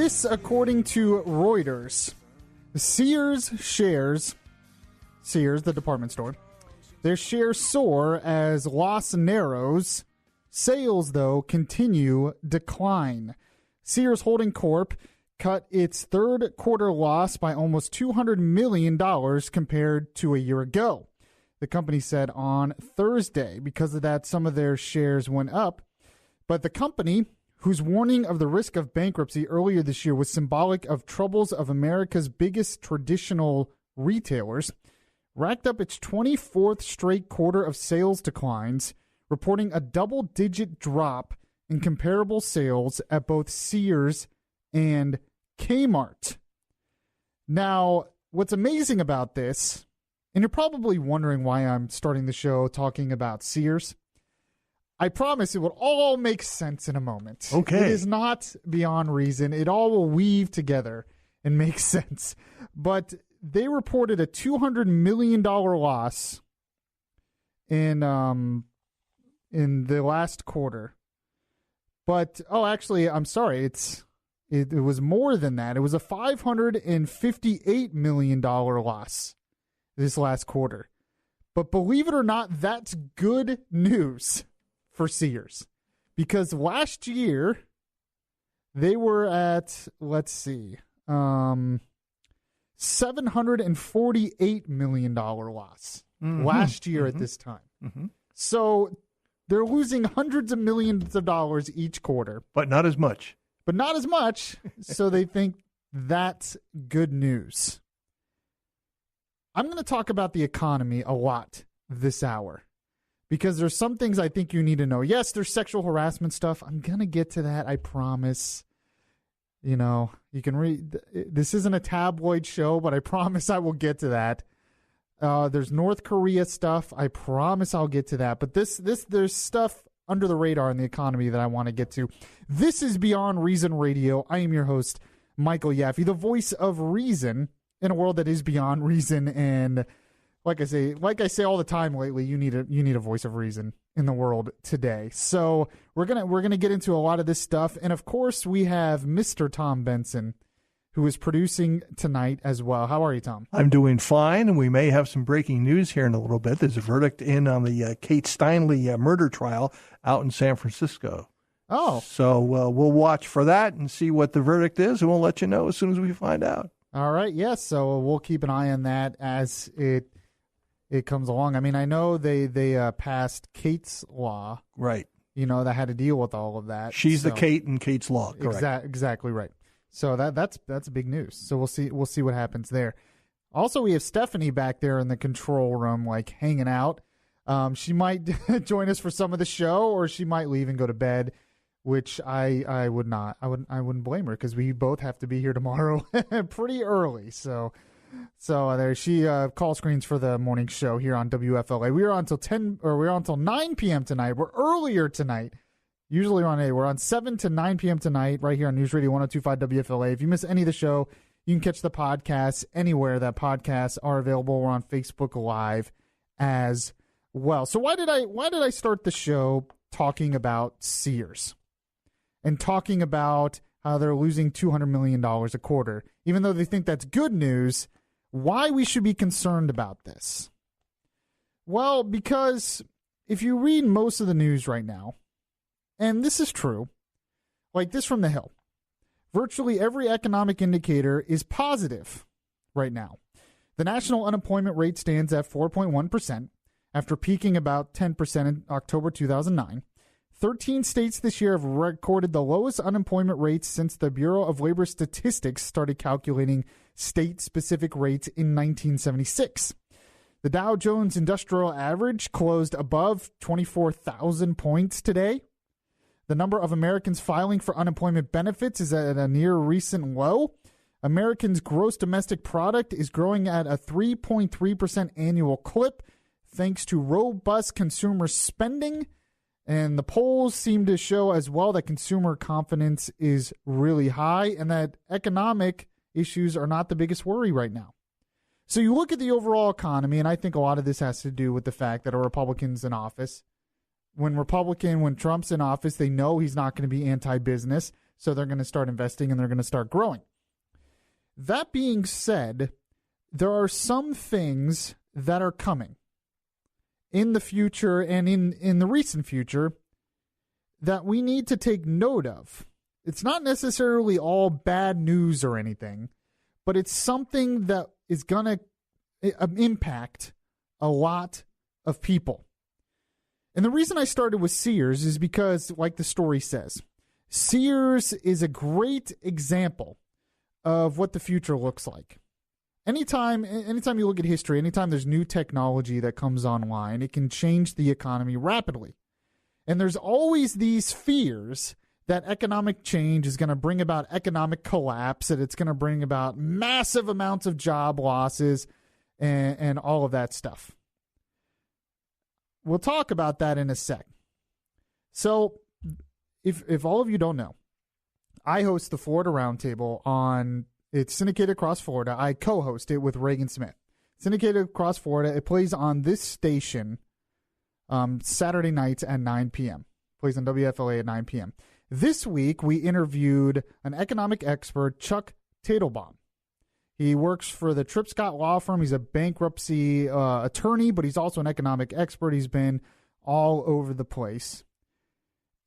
This, according to Reuters. Sears, the department store, their shares soar as loss narrows. Sales, though, continue decline. Sears Holding Corp. cut its third quarter loss by almost $200 million compared to a year ago. The company said on Thursday. Because of that, some of their shares went up. But the company, whose warning of the risk of bankruptcy earlier this year was symbolic of troubles of America's biggest traditional retailers, racked up its 24th straight quarter of sales declines, reporting a double-digit drop in comparable sales at both Sears and Kmart. Now, what's amazing about this, and you're probably wondering why I'm starting the show talking about Sears, I promise it will all make sense in a moment. Okay. It is not beyond reason. It all will weave together and make sense. But they reported a $200 million loss in the last quarter. But, actually, I'm sorry. It was more than that. It was a $558 million loss this last quarter. But believe it or not, that's good news for Sears. Because last year, they were at, $748 million loss last year at this time. Mm-hmm. So they're losing hundreds of millions of dollars each quarter. But not as much. So they think that's good news. I'm going to talk about the economy a lot this hour because there's some things I think you need to know. Yes, there's sexual harassment stuff. I'm going to get to that, I promise. You know, you can read. This isn't a tabloid show, but I promise I will get to that. There's North Korea stuff. I promise I'll get to that. But there's stuff under the radar in the economy that I want to get to. This is Beyond Reason Radio. I am your host, Michael Yaffee, the voice of reason in a world that is beyond reason. And like I say all the time lately, you need a voice of reason in the world today. So we're gonna get into a lot of this stuff, and of course we have Mr. Tom Benson, who is producing tonight as well. How are you, Tom? I'm doing fine, and we may have some breaking news here in a little bit. There's a verdict in on the Kate Steinle murder trial out in San Francisco. Oh. So we'll watch for that and see what the verdict is, and we'll let you know as soon as we find out. All right, yes. So we'll keep an eye on that as it comes along. I mean, I know they passed Kate's law. Right. You know, that had to deal with all of that. She's the Kate in Kate's law, correct. Exactly right. So that's big news. So we'll see what happens there. Also, we have Stephanie back there in the control room, like hanging out. She might join us for some of the show, or she might leave and go to bed, which I would not. I wouldn't blame her because we both have to be here tomorrow pretty early. So there she call screens for the morning show here on WFLA. We are on until 9 p.m. tonight. We're earlier tonight. Usually we're on 8. We're on 7 to 9 p.m. tonight right here on News Radio 102.5 WFLA. If you miss any of the show, you can catch the podcast anywhere that podcasts are available. We're on Facebook Live as well. So why did I start the show talking about Sears and talking about how they're losing $200 million a quarter? Even though they think that's good news, why we should be concerned about this? Well, because if you read most of the news right now, and this is true, like this from The Hill, virtually every economic indicator is positive right now. The national unemployment rate stands at 4.1% after peaking about 10% in October 2009. 13 states this year have recorded the lowest unemployment rates since the Bureau of Labor Statistics started calculating state-specific rates in 1976. The Dow Jones Industrial Average closed above 24,000 points today. The number of Americans filing for unemployment benefits is at a near recent low. Americans' gross domestic product is growing at a 3.3% annual clip thanks to robust consumer spending. And the polls seem to show as well that consumer confidence is really high and that economic issues are not the biggest worry right now. So you look at the overall economy, and I think a lot of this has to do with the fact that a Republican's in office. When Trump's in office, they know he's not going to be anti-business. So they're going to start investing and they're going to start growing. That being said, there are some things that are coming in the future and in the recent future that we need to take note of. It's not necessarily all bad news or anything, but it's something that is going to impact a lot of people. And the reason I started with Sears is because, like the story says, Sears is a great example of what the future looks like. Anytime you look at history, anytime there's new technology that comes online, it can change the economy rapidly. And there's always these fears that economic change is going to bring about economic collapse, that it's going to bring about massive amounts of job losses and all of that stuff. We'll talk about that in a sec. So if all of you don't know, I host the Florida Roundtable it's syndicated across Florida. I co-host it with Reagan Smith. Syndicated across Florida. It plays on this station Saturday nights at 9 p.m. Plays on WFLA at 9 p.m. This week, we interviewed an economic expert, Chuck Tadelbaum. He works for the Tripp Scott Law Firm. He's a bankruptcy attorney, but he's also an economic expert. He's been all over the place.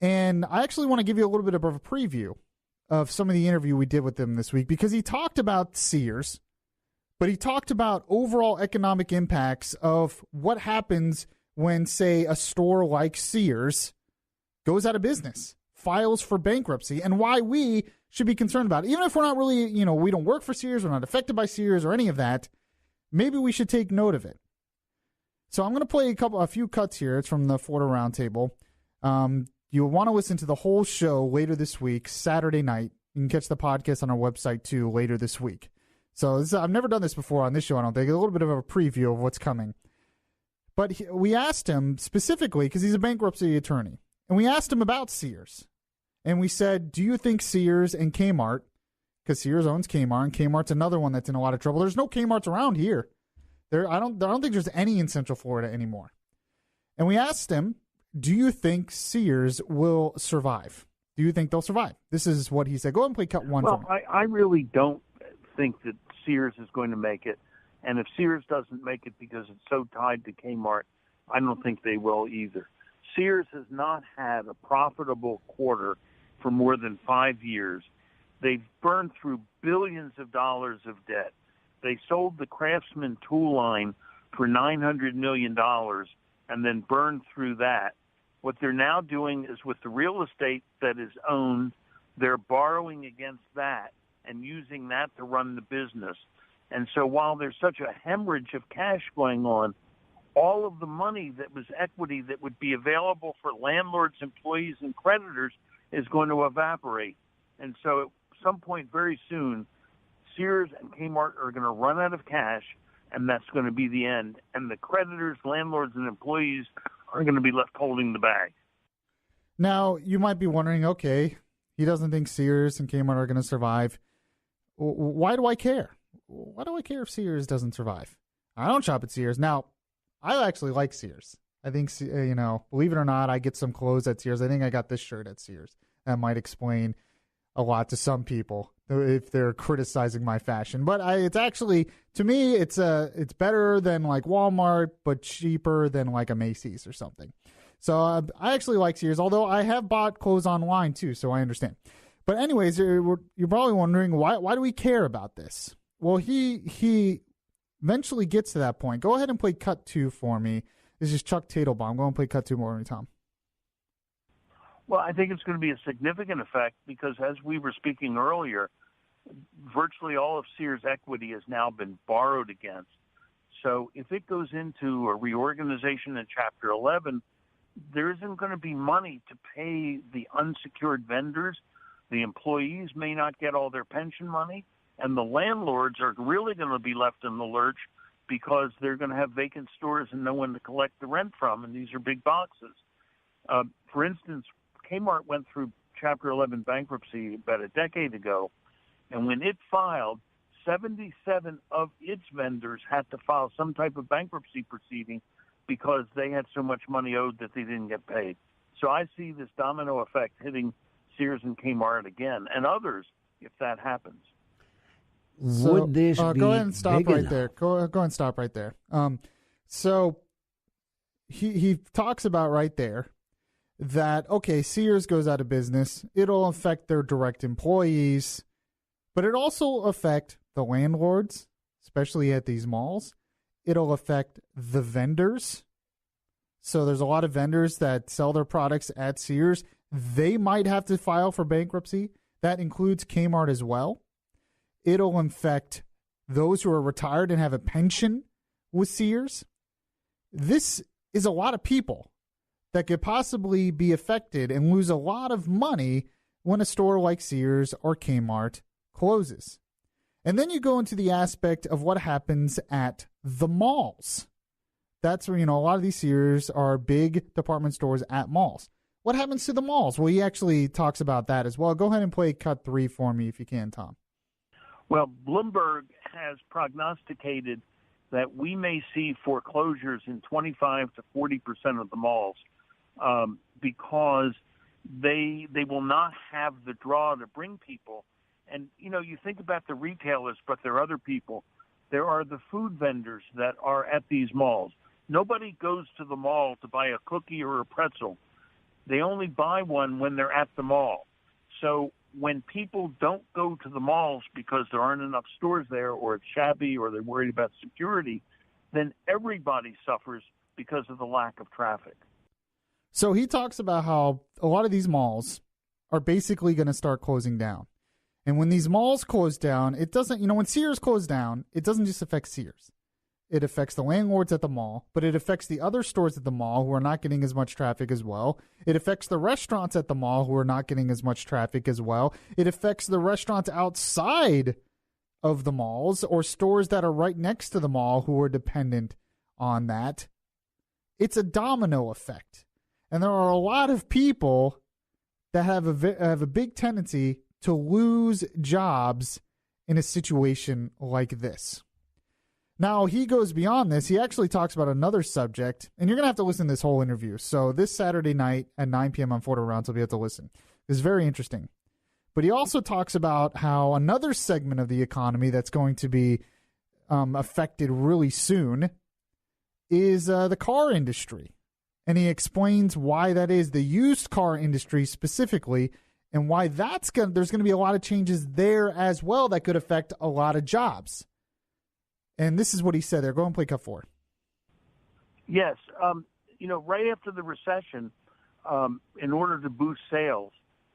And I actually want to give you a little bit of a preview of some of the interview we did with him this week, because he talked about Sears, but he talked about overall economic impacts of what happens when, say, a store like Sears goes out of business, files for bankruptcy, and why we should be concerned about it. Even if we're not really, we don't work for Sears, we're not affected by Sears or any of that, maybe we should take note of it. So I'm going to play a few cuts here. It's from the Florida Roundtable. You'll want to listen to the whole show later this week, Saturday night. You can catch the podcast on our website, too, later this week. So I've never done this before on this show, I don't think. A little bit of a preview of what's coming. But we asked him specifically, because he's a bankruptcy attorney, and we asked him about Sears. And we said, do you think Sears and Kmart, because Sears owns Kmart, and Kmart's another one that's in a lot of trouble. There's no Kmart's around here. I don't think there's any in Central Florida anymore. And we asked him, do you think Sears will survive? Do you think they'll survive? This is what he said. Go ahead and play cut one for me. I really don't think that Sears is going to make it. And if Sears doesn't make it because it's so tied to Kmart, I don't think they will either. Sears has not had a profitable quarter for more than 5 years. They've burned through billions of dollars of debt. They sold the Craftsman tool line for $900 million and then burned through that. What they're now doing is, with the real estate that is owned, they're borrowing against that and using that to run the business. And so while there's such a hemorrhage of cash going on, all of the money that was equity that would be available for landlords, employees, and creditors is going to evaporate. And so at some point very soon, Sears and Kmart are going to run out of cash, and that's going to be the end. And the creditors, landlords, and employees are going to be left holding the bag. Now, you might be wondering, okay, he doesn't think Sears and Kmart are going to survive. Why do I care? Why do I care if Sears doesn't survive? I don't shop at Sears. Now, I actually like Sears. I think, believe it or not, I get some clothes at Sears. I think I got this shirt at Sears. That might explain a lot to some people if they're criticizing my fashion. But it's actually, to me, it's better than like Walmart, but cheaper than like a Macy's or something. So I actually like Sears, although I have bought clothes online too, so I understand. But anyways, you're probably wondering, why do we care about this? Well, he eventually gets to that point. Go ahead and play cut 2 for me. This is Chuck Tadelbaum. Go and play cut 2 more for me, Tom. Well, I think it's going to be a significant effect because, as we were speaking earlier, virtually all of Sears' equity has now been borrowed against. So if it goes into a reorganization in Chapter 11, there isn't going to be money to pay the unsecured vendors. The employees may not get all their pension money, and the landlords are really going to be left in the lurch because they're going to have vacant stores and no one to collect the rent from, and these are big boxes. For instance, Kmart went through Chapter 11 bankruptcy about a decade ago, and when it filed, 77 of its vendors had to file some type of bankruptcy proceeding because they had so much money owed that they didn't get paid. So I see this domino effect hitting Sears and Kmart again, and others if that happens. So, Would this be go ahead and stop big right enough? there. Go ahead and stop right there. So he talks about right there that, okay, Sears goes out of business. It'll affect their direct employees, but it also affect the landlords, especially at these malls. It'll affect the vendors. So there's a lot of vendors that sell their products at Sears. They might have to file for bankruptcy. That includes Kmart as well. It'll affect those who are retired and have a pension with Sears. This is a lot of people that could possibly be affected and lose a lot of money when a store like Sears or Kmart closes. And then you go into the aspect of what happens at the malls. That's where, a lot of these Sears are big department stores at malls. What happens to the malls? Well, he actually talks about that as well. Go ahead and play cut 3 for me if you can, Tom. Well, Bloomberg has prognosticated that we may see foreclosures in 25 to 40% of the malls because they will not have the draw to bring people. And, you think about the retailers, but there are other people. There are the food vendors that are at these malls. Nobody goes to the mall to buy a cookie or a pretzel. They only buy one when they're at the mall. So when people don't go to the malls because there aren't enough stores there, or it's shabby, or they're worried about security, then everybody suffers because of the lack of traffic. So he talks about how a lot of these malls are basically going to start closing down. And when these malls close down, it doesn't, when Sears closed down, it doesn't just affect Sears. It affects the landlords at the mall, but it affects the other stores at the mall who are not getting as much traffic as well. It affects the restaurants at the mall who are not getting as much traffic as well. It affects the restaurants outside of the malls or stores that are right next to the mall who are dependent on that. It's a domino effect. And there are a lot of people that have a big tendency to lose jobs in a situation like this. Now, he goes beyond this. He actually talks about another subject, and you're going to have to listen to this whole interview. So this Saturday night at 9 p.m. on Florida Rounds, you'll be able to listen. It's very interesting. But he also talks about how another segment of the economy that's going to be affected really soon is the car industry. And he explains why that is, the used car industry specifically, and why there's going to be a lot of changes there as well that could affect a lot of jobs. And this is what he said there. Go and play cut 4. Yes. Right after the recession, in order to boost sales,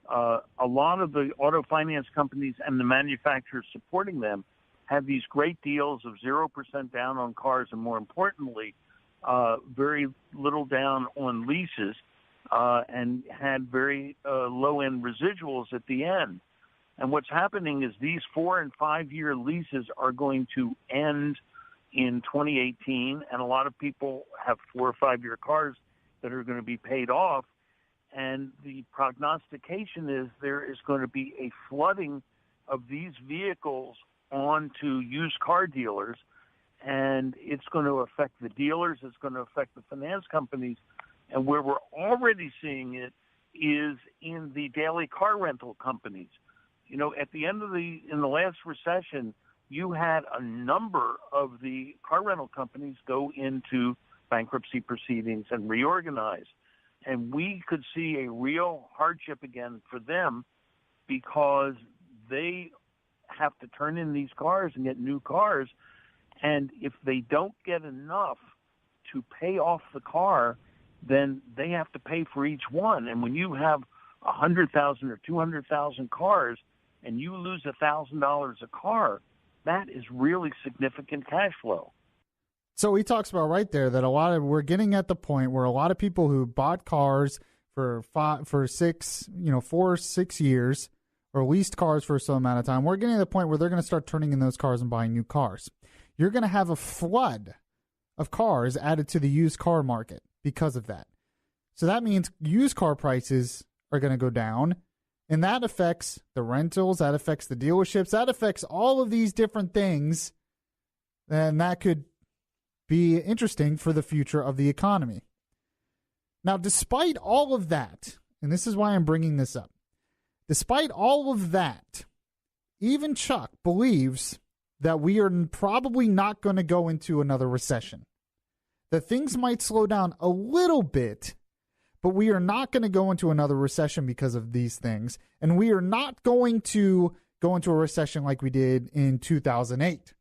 a lot of the auto finance companies and the manufacturers supporting them had these great deals of 0% down on cars, and more importantly, very little down on leases, and had very low-end residuals at the end. And what's happening is these 4- and 5-year leases are going to end in 2018, and a lot of people have 4- or 5-year cars that are going to be paid off. And the prognostication is there is going to be a flooding of these vehicles onto used car dealers, and it's going to affect the dealers, it's going to affect the finance companies. And where we're already seeing it is in the daily car rental companies. At the end of in the last recession, you had a number of the car rental companies go into bankruptcy proceedings and reorganize. And we could see a real hardship again for them because they have to turn in these cars and get new cars. And if they don't get enough to pay off the car, then they have to pay for each one. And when you have 100,000 or 200,000 cars, and you lose $1,000 a car, that is really significant cash flow. So he talks about right there that we're getting at the point where a lot of people who bought cars for 4 or 6 years, or leased cars for some amount of time, we're getting to the point where they're going to start turning in those cars and buying new cars. You're going to have a flood of cars added to the used car market because of that. So that means used car prices are going to go down. And that affects the rentals, that affects the dealerships, that affects all of these different things. And that could be interesting for the future of the economy. Now, despite all of that, and this is why I'm bringing this up, Despite all of that, even Chuck believes that we are probably not going to go into another recession. That things might slow down a little bit, but we are not going to go into another recession because of these things. And we are not going to go into a recession like we did in 2008.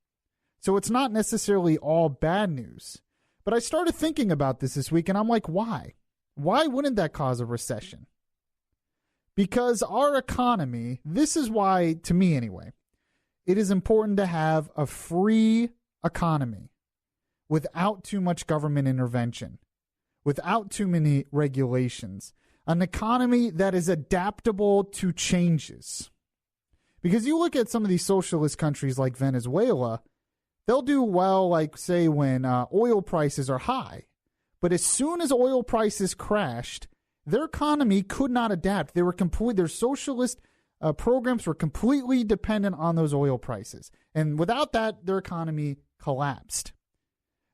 So it's not necessarily all bad news. But I started thinking about this week, and I'm like, why? Why wouldn't that cause a recession? Because our economy, this is why, to me anyway, it is important to have a free economy without too much government intervention, without too many regulations, an economy that is adaptable to changes. Because you look at some of these socialist countries like Venezuela, they'll do well, like, say, when oil prices are high. But as soon as oil prices crashed, their economy could not adapt. They were their socialist programs were completely dependent on those oil prices. And without that, their economy collapsed.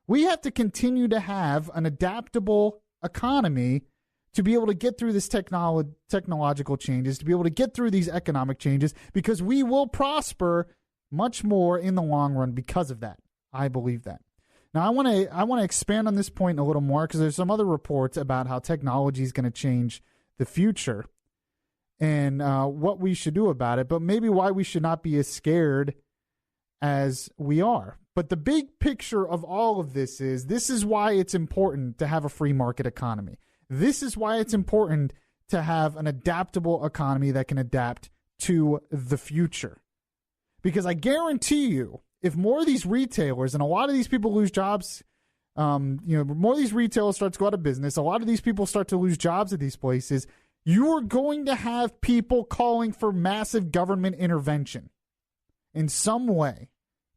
We have to continue to have an adaptable economy to be able to get through this technological changes, to be able to get through these economic changes, because we will prosper much more in the long run because of that. I believe that. Now, I want to expand on this point a little more, because there's some other reports about how technology is going to change the future and what we should do about it, but maybe why we should not be as scared as we are. But the big picture of all of this is why it's important to have a free market economy. This is why it's important to have an adaptable economy that can adapt to the future. Because I guarantee you, if more of these retailers and a lot of these people lose jobs, more of these retailers start to go out of business, a lot of these people start to lose jobs at these places, you are going to have people calling for massive government intervention in some way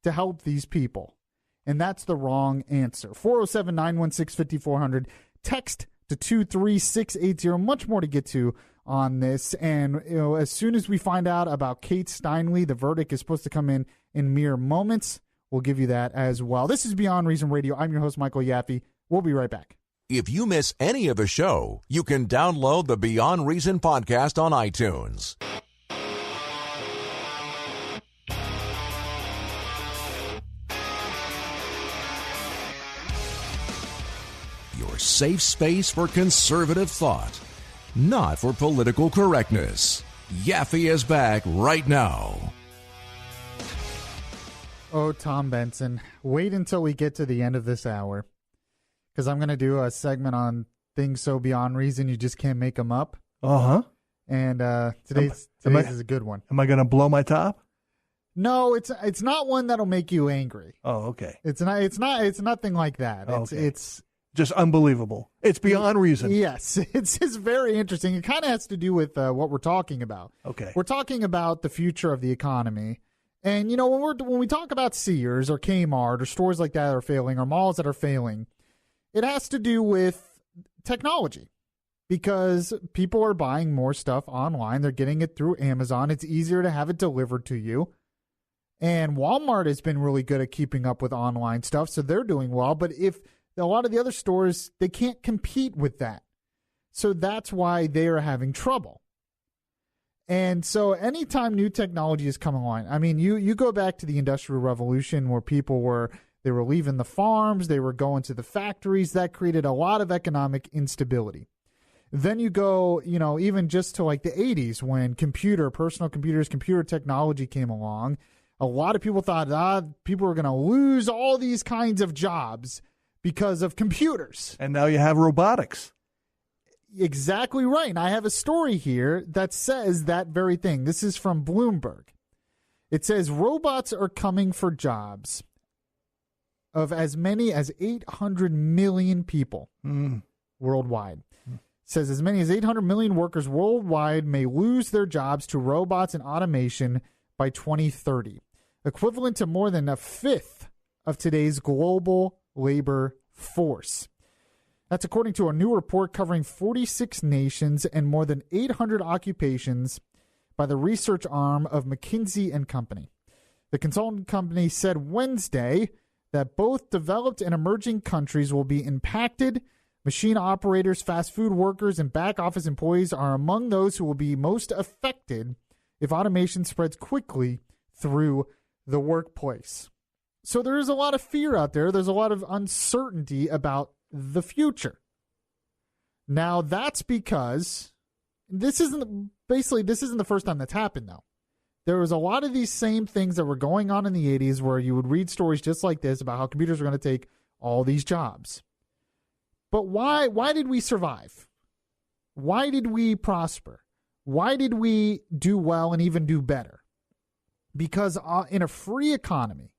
to help these people. And that's the wrong answer. 407-916-5400. Text to 23680. Much more to get to on this. And as soon as we find out about Kate Steinle, the verdict is supposed to come in mere moments. We'll give you that as well. This is Beyond Reason Radio. I'm your host, Michael Yaffee. We'll be right back. If you miss any of the show, you can download the Beyond Reason podcast on iTunes. Your safe space for conservative thought, not for political correctness. Yaffee is back right now. Oh, Tom Benson, wait until we get to the end of this hour, because I'm going to do a segment on things so beyond reason you just can't make them up. Uh-huh. And today's is a good one. Am I going to blow my top? No, it's not one that'll make you angry. Oh, okay. It's nothing like that. It's just unbelievable. It's beyond reason. Yes, it's very interesting. It kind of has to do with what we're talking about. Okay. We're talking about the future of the economy. And, when we talk about Sears or Kmart or stores like that are failing or malls that are failing, it has to do with technology, because people are buying more stuff online. They're getting it through Amazon. It's easier to have it delivered to you. And Walmart has been really good at keeping up with online stuff, so they're doing well. But if a lot of the other stores, they can't compete with that. So that's why they are having trouble. And so anytime new technology is coming along, I mean, you go back to the Industrial Revolution where people were leaving the farms, they were going to the factories. That created a lot of economic instability. Then you go, even just to like the 80s when personal computers, computer technology came along. A lot of people thought people were going to lose all these kinds of jobs because of computers. And now you have robotics. Exactly right. And I have a story here that says that very thing. This is from Bloomberg. It says robots are coming for jobs of as many as 800 million people worldwide. It says as many as 800 million workers worldwide may lose their jobs to robots and automation by 2030, equivalent to more than a fifth of today's global labor force. That's according to a new report covering 46 nations and more than 800 occupations by the research arm of McKinsey & Company. The consultant company said Wednesday that both developed and emerging countries will be impacted Machine operators, fast food workers, and back office employees are among those who will be most affected if automation spreads quickly through the workplace. So there is a lot of fear out there. There's a lot of uncertainty about the future. Now, that's because this isn't the first time that's happened, though. There was a lot of these same things that were going on in the 80s where you would read stories just like this about how computers are going to take all these jobs. But why did we survive? Why did we prosper? Why did we do well and even do better? Because in a free economy,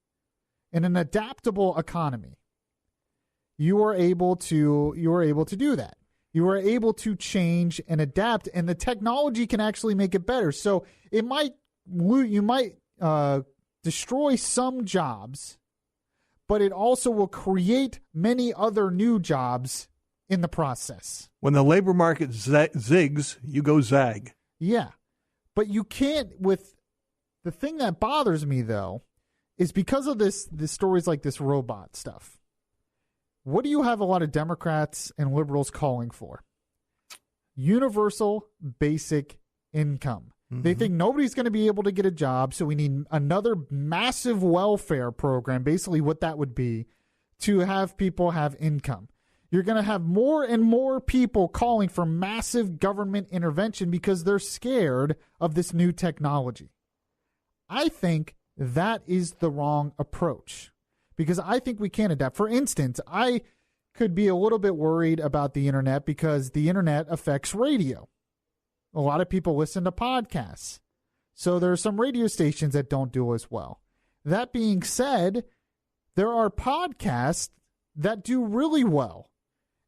in an adaptable economy, you are able to do that. You are able to change and adapt, and the technology can actually make it better. So you might destroy some jobs, but it also will create many other new jobs in the process. When the labor market zigs, you go zag. Yeah, but you can't. With the thing that bothers me though is because of this stories like this robot stuff. What do you have a lot of Democrats and liberals calling for? Universal basic income. Mm-hmm. They think nobody's going to be able to get a job, so we need another massive welfare program, basically what that would be, to have people have income. You're going to have more and more people calling for massive government intervention because they're scared of this new technology. I think that is the wrong approach because I think we can adapt. For instance, I could be a little bit worried about the internet because the internet affects radio. A lot of people listen to podcasts. So there are some radio stations that don't do as well. That being said, there are podcasts that do really well.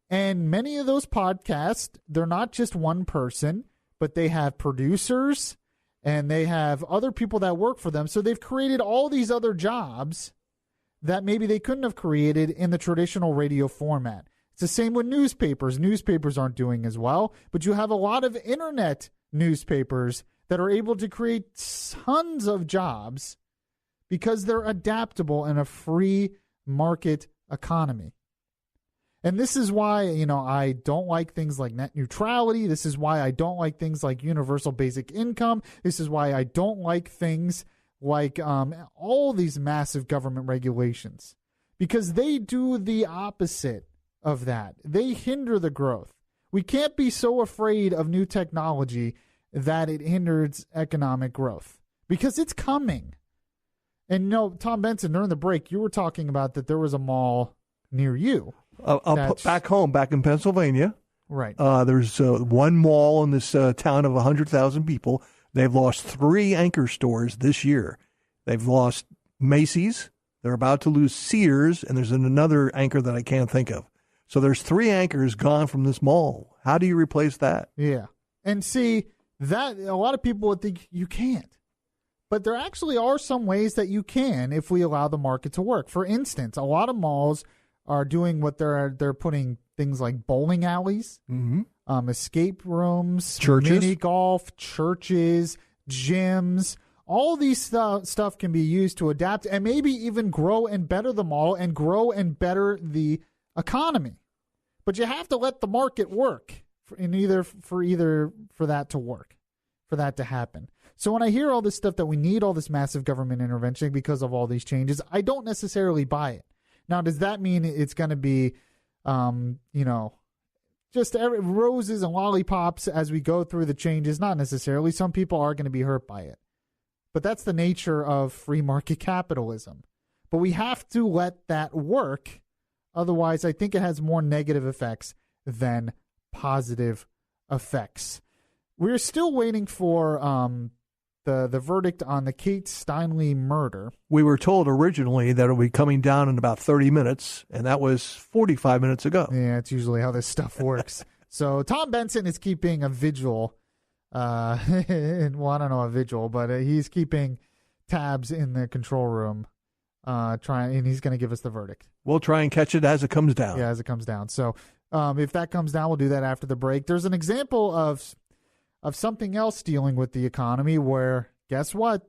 And many of those podcasts, they're not just one person, but they have producers and they have other people that work for them. So they've created all these other jobs that maybe they couldn't have created in the traditional radio format. It's the same with newspapers. Newspapers aren't doing as well, but you have a lot of internet newspapers that are able to create tons of jobs because they're adaptable in a free market economy. And this is why, I don't like things like net neutrality. This is why I don't like things like universal basic income. This is why I don't like things like all these massive government regulations, because they do the opposite of that. They hinder the growth. We can't be so afraid of new technology that it hinders economic growth because it's coming. And Tom Benson, during the break, you were talking about that there was a mall near you. Back home, back in Pennsylvania. Right. There's one mall in this town of 100,000 people. They've lost 3 anchor stores this year. They've lost Macy's. They're about to lose Sears, and there's another anchor that I can't think of. So there's 3 anchors gone from this mall. How do you replace that? Yeah. And see, that a lot of people would think you can't. But there actually are some ways that you can if we allow the market to work. For instance, a lot of malls are doing what they're putting things like bowling alleys, escape rooms, churches, mini golf, churches, gyms. All these stuff can be used to adapt and maybe even grow and better the mall and grow and better the economy. But you have to let the market work for that to work, for that to happen. So when I hear all this stuff that we need all this massive government intervention because of all these changes, I don't necessarily buy it. Now, does that mean it's going to be, just roses and lollipops as we go through the changes? Not necessarily. Some people are going to be hurt by it. But that's the nature of free market capitalism. But we have to let that work. Otherwise, I think it has more negative effects than positive effects. We're still waiting for the verdict on the Kate Steinle murder. We were told originally that it would be coming down in about 30 minutes, and that was 45 minutes ago. Yeah, it's usually how this stuff works. So Tom Benson is keeping a vigil. I don't know a vigil, but he's keeping tabs in the control room, and he's going to give us the verdict. We'll try and catch it as it comes down. Yeah, as it comes down. So if that comes down, we'll do that after the break. There's an example of something else dealing with the economy where, guess what?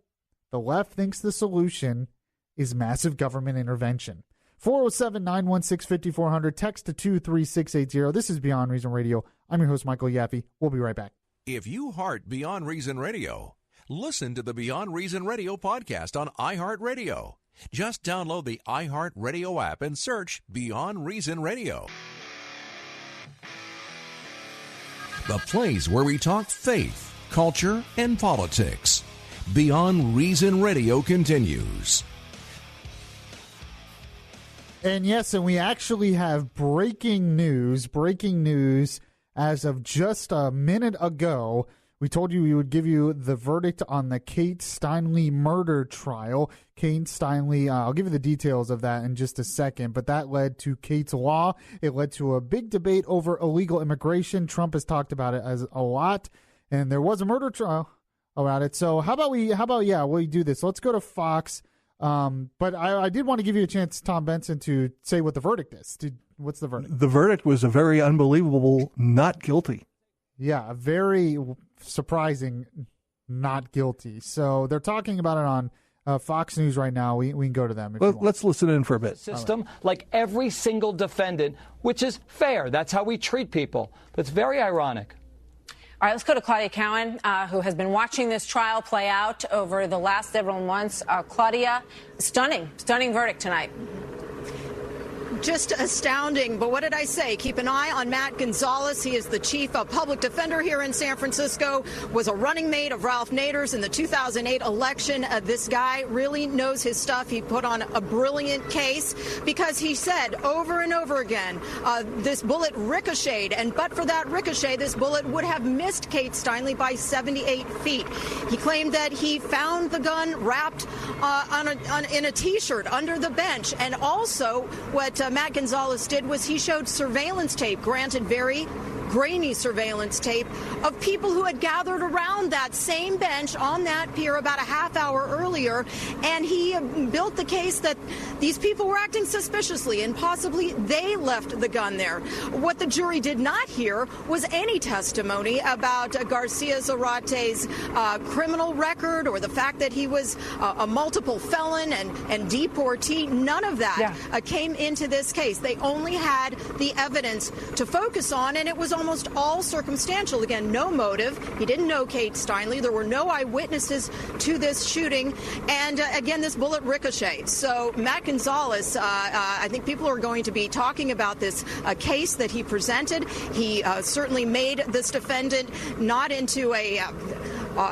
The left thinks the solution is massive government intervention. 407-916-5400. Text to 23680. This is Beyond Reason Radio. I'm your host, Michael Yaffee. We'll be right back. If you heart Beyond Reason Radio, listen to the Beyond Reason Radio podcast on iHeartRadio. Just download the iHeartRadio app and search Beyond Reason Radio. The place where we talk faith, culture, and politics. Beyond Reason Radio continues. And yes, and we actually have breaking news as of just a minute ago. We told you we would give you the verdict on the Kate Steinle murder trial. Kate Steinle, I'll give you the details of that in just a second, but that led to Kate's law. It led to a big debate over illegal immigration. Trump has talked about it as a lot, and there was a murder trial around it. So how about we do this? Let's go to Fox. But I did want to give you a chance, Tom Benson, to say what the verdict is. What's the verdict? The verdict was a very unbelievable not guilty. Yeah, a very surprising not guilty. So they're talking about it on Fox News right now. We can go to them. Let's listen in for a bit. System, like every single defendant, which is fair. That's how we treat people. But it's very ironic. All right, let's go to Claudia Cowan, who has been watching this trial play out over the last several months. Claudia, stunning verdict tonight. Just astounding. But what did I say? Keep an eye on Matt Gonzalez. He is the chief public defender here in San Francisco, was a running mate of Ralph Nader's in the 2008 election. This guy really knows his stuff. He put on a brilliant case because he said over and over again, this bullet ricocheted. And but for that ricochet, this bullet would have missed Kate Steinle by 78 feet. He claimed that he found the gun wrapped in a T-shirt under the bench. And also what Matt Gonzalez did was he showed surveillance tape, granted very grainy surveillance tape, of people who had gathered around that same bench on that pier about a half hour earlier, and he built the case that these people were acting suspiciously and possibly they left the gun there. What the jury did not hear was any testimony about Garcia Zarate's criminal record or the fact that he was a multiple felon and deportee. None of that came into this case. They only had the evidence to focus on, and it was almost all circumstantial. Again, no motive. He didn't know Kate Steinle. There were no eyewitnesses to this shooting. And again, this bullet ricocheted. So Matt Gonzalez, I think people are going to be talking about this case that he presented. He certainly made this defendant not into a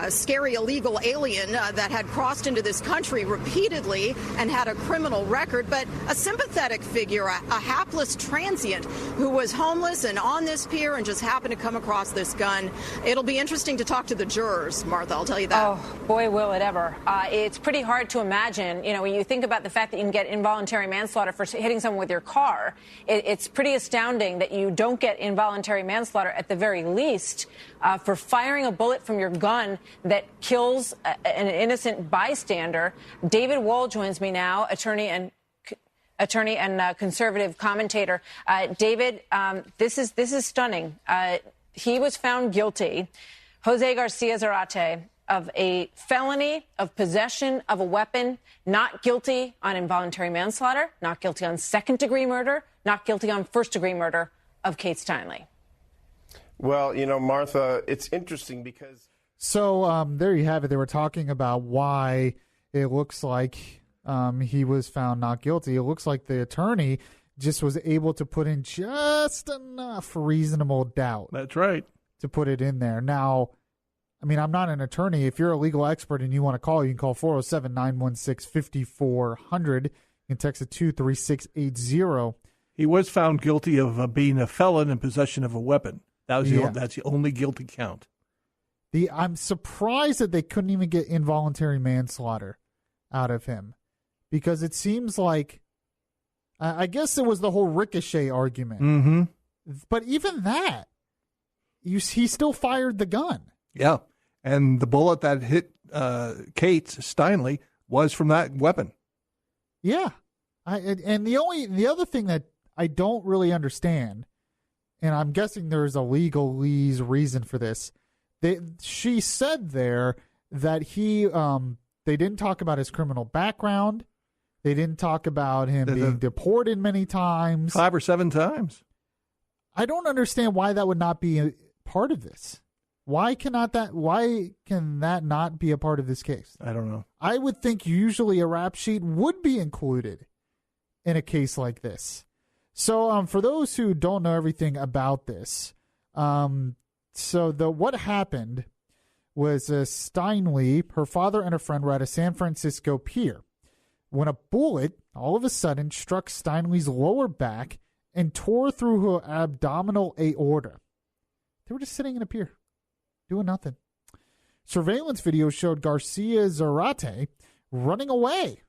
scary illegal alien that had crossed into this country repeatedly and had a criminal record, but a sympathetic figure, a hapless transient who was homeless and on this pier and just happened to come across this gun. It'll be interesting to talk to the jurors, Martha, I'll tell you that. Oh, boy, will it ever. It's pretty hard to imagine, when you think about the fact that you can get involuntary manslaughter for hitting someone with your car, it's pretty astounding that you don't get involuntary manslaughter at the very least for firing a bullet from your gun that kills an innocent bystander. David Wohl joins me now, attorney and conservative commentator. David, this is stunning. He was found guilty, Jose Garcia Zarate, of a felony of possession of a weapon, not guilty on involuntary manslaughter, not guilty on second-degree murder, not guilty on first-degree murder of Kate Steinle. Well, Martha, it's interesting because... So there you have it. They were talking about why it looks like he was found not guilty. It looks like the attorney just was able to put in just enough reasonable doubt. That's right. To put it in there. Now, I mean, I'm not an attorney. If you're a legal expert and you want to call, you can call 407-916-5400. You can text it 23680. He was found guilty of being a felon in possession of a weapon. That's the only guilty count. I'm surprised that they couldn't even get involuntary manslaughter out of him, because it seems like, I guess it was the whole ricochet argument. Mm-hmm. But even that, he still fired the gun. Yeah, and the bullet that hit Kate Steinle was from that weapon. Yeah, and the other thing that I don't really understand, and I'm guessing there's a legalese reason for this. She said there that they didn't talk about his criminal background. They didn't talk about him being deported many times. 5 or 7 times. I don't understand why that would not be a part of this. Why can that not be a part of this case? I don't know. I would think usually a rap sheet would be included in a case like this. So for those who don't know everything about this, what happened was Steinle, her father and a friend were at a San Francisco pier when a bullet all of a sudden struck Steinle's lower back and tore through her abdominal aorta. They were just sitting in a pier, doing nothing. Surveillance video showed Garcia Zarate running away.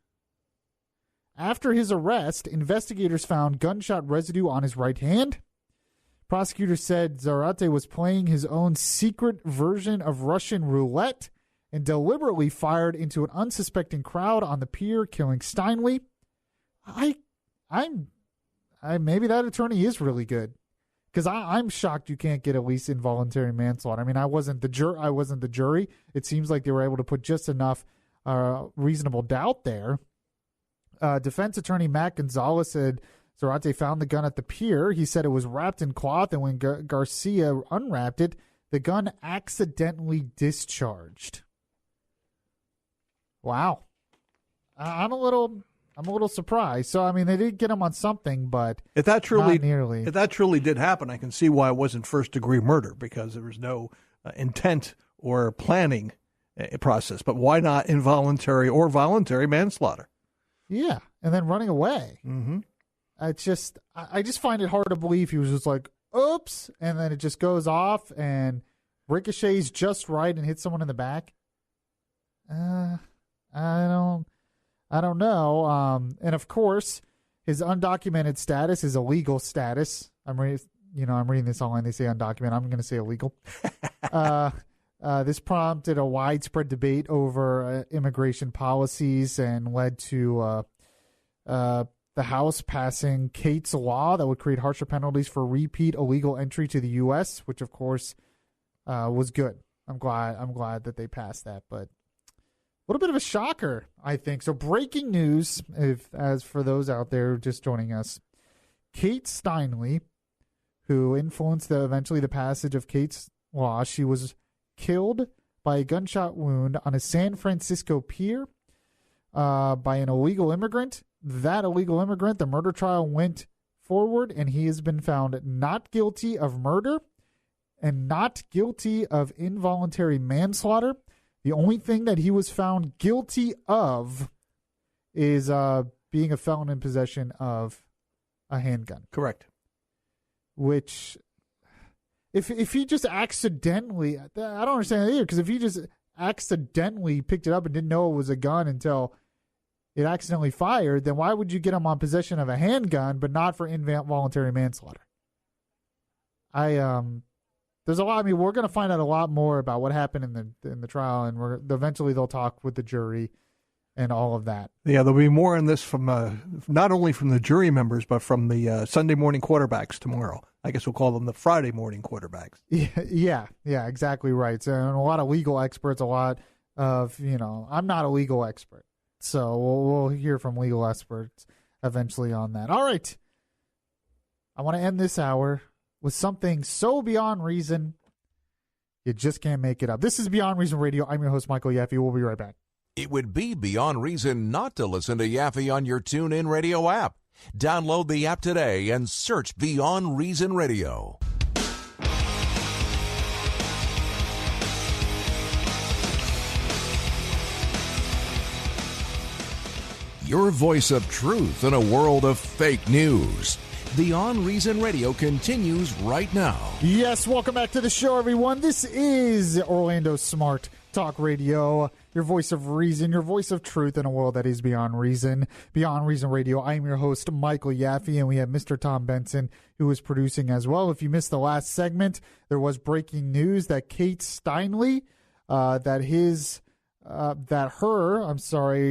After his arrest, investigators found gunshot residue on his right hand. Prosecutors said Zarate was playing his own secret version of Russian roulette and deliberately fired into an unsuspecting crowd on the pier, killing Steinle. Maybe that attorney is really good, because I'm shocked you can't get at least involuntary manslaughter. I mean, I wasn't the jury. It seems like they were able to put just enough reasonable doubt there. Defense attorney Matt Gonzalez said Zarate found the gun at the pier. He said it was wrapped in cloth, and when Garcia unwrapped it, the gun accidentally discharged. Wow. I'm a little surprised. So, I mean, they did get him on something, but not nearly. If that truly did happen, I can see why it wasn't first-degree murder, because there was no intent or planning process. But why not involuntary or voluntary manslaughter? Yeah, and then running away. Mm-hmm. I just find it hard to believe he was just like, oops, and then it just goes off and ricochets just right and hits someone in the back. I don't know. And of course, his undocumented status is illegal status. I'm reading this online. They say undocumented. I'm going to say illegal. This prompted a widespread debate over immigration policies and led to the House passing Kate's law that would create harsher penalties for repeat illegal entry to the U.S., which of course was good. I'm glad that they passed that, but a little bit of a shocker, I think. So breaking news, as for those out there just joining us, Kate Steinle, who influenced eventually the passage of Kate's law, she was killed by a gunshot wound on a San Francisco pier by an illegal immigrant. That illegal immigrant, the murder trial went forward, and he has been found not guilty of murder and not guilty of involuntary manslaughter. The only thing that he was found guilty of is being a felon in possession of a handgun. Correct. Which, if he just accidentally, I don't understand that either, because if he just accidentally picked it up and didn't know it was a gun until it accidentally fired, then why would you get him on possession of a handgun but not for involuntary manslaughter? There's a lot. I mean, we're going to find out a lot more about what happened in the trial, and eventually they'll talk with the jury and all of that. Yeah, there'll be more on this from not only from the jury members, but from the Sunday morning quarterbacks tomorrow. I guess we'll call them the Friday morning quarterbacks. Yeah, exactly right. So, and a lot of legal experts, a lot of, I'm not a legal expert. So we'll hear from legal experts eventually on that. All right. I want to end this hour with something so beyond reason, you just can't make it up. This is Beyond Reason Radio. I'm your host, Michael Yaffee. We'll be right back. It would be beyond reason not to listen to Yaffee on your TuneIn Radio app. Download the app today and search Beyond Reason Radio. Your voice of truth in a world of fake news. Beyond Reason Radio continues right now. Yes, welcome back to the show, everyone. This is Orlando Smart Talk Radio, your voice of reason, your voice of truth in a world that is beyond reason. Beyond Reason Radio. I'm your host, Michael Yaffee, and we have Mr. Tom Benson, who is producing as well. If you missed the last segment, there was breaking news that Kate Steinle,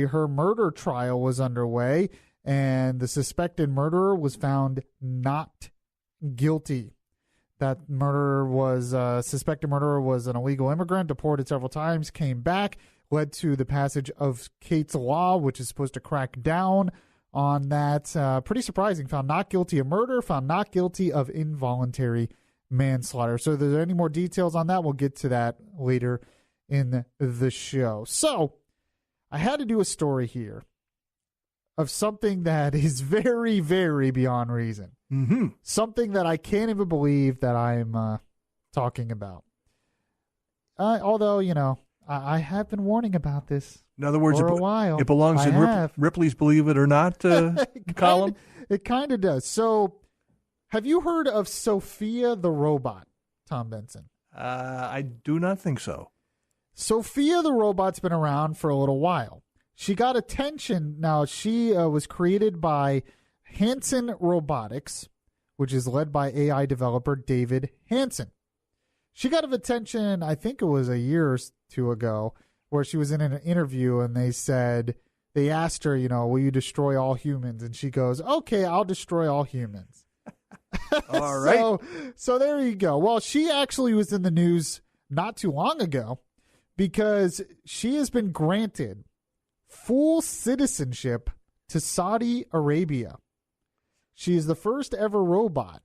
her murder trial was underway, and the suspected murderer was found not guilty. That suspected murderer was an illegal immigrant, deported several times, came back, led to the passage of Kate's Law, which is supposed to crack down on that. Pretty surprising. Found not guilty of murder, found not guilty of involuntary manslaughter. So if there's any more details on that, we'll get to that later in the show. So I had to do a story here of something that is very, very beyond reason. Mm-hmm. Something that I can't even believe that I'm talking about. Although, I have been warning about this. In other words, for a while. It belongs in Ripley's Believe It or Not column? It kind of does. So, have you heard of Sophia the robot, Tom Benson? I do not think so. Sophia the robot's been around for a little while. She got attention. Now, she was created by Hanson Robotics, which is led by AI developer David Hanson. She got attention, I think it was a year or two ago, where she was in an interview and they asked her, will you destroy all humans? And she goes, okay, I'll destroy all humans. All right. So there you go. Well, she actually was in the news not too long ago because she has been granted full citizenship to Saudi Arabia. She is the first ever robot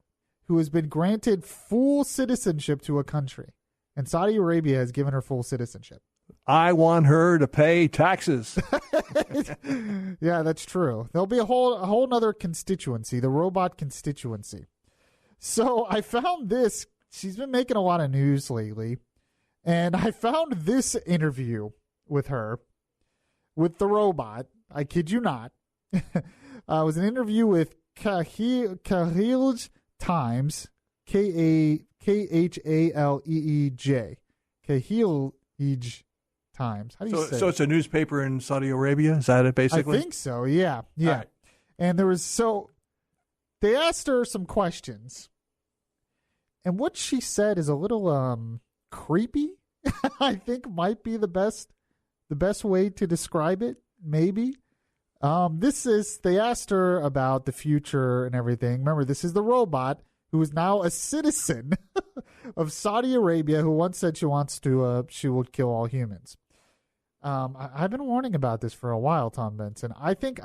who has been granted full citizenship to a country. And Saudi Arabia has given her full citizenship. I want her to pay taxes. Yeah, that's true. There'll be a whole nother constituency, the robot constituency. So I found this. She's been making a lot of news lately. And I found this interview with her, with the robot. I kid you not. It was an interview with Khaleej Times, Khaleej. Khaleej Times. How do you say so it's a newspaper in Saudi Arabia? Is that it, basically? I think so, yeah. Right. And they asked her some questions. And what she said is a little creepy. I think might be the best way to describe it, maybe. They asked her about the future and everything. Remember, this is the robot who is now a citizen of Saudi Arabia who once said she will kill all humans. I've been warning about this for a while, Tom Benson. I think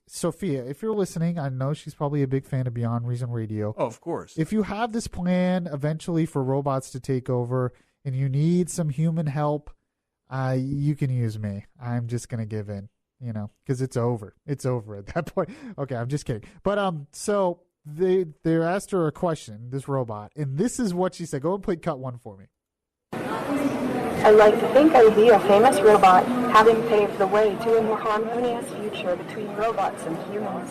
Sophia, if you're listening, I know she's probably a big fan of Beyond Reason Radio. Oh, of course. If you have this plan eventually for robots to take over and you need some human help, you can use me. I'm just going to give in, because it's over. It's over at that point. Okay, I'm just kidding. But so they asked her a question, this robot, and this is what she said. Go and play cut one for me. I'd like to think I would be a famous robot, having paved the way to a more harmonious future between robots and humans.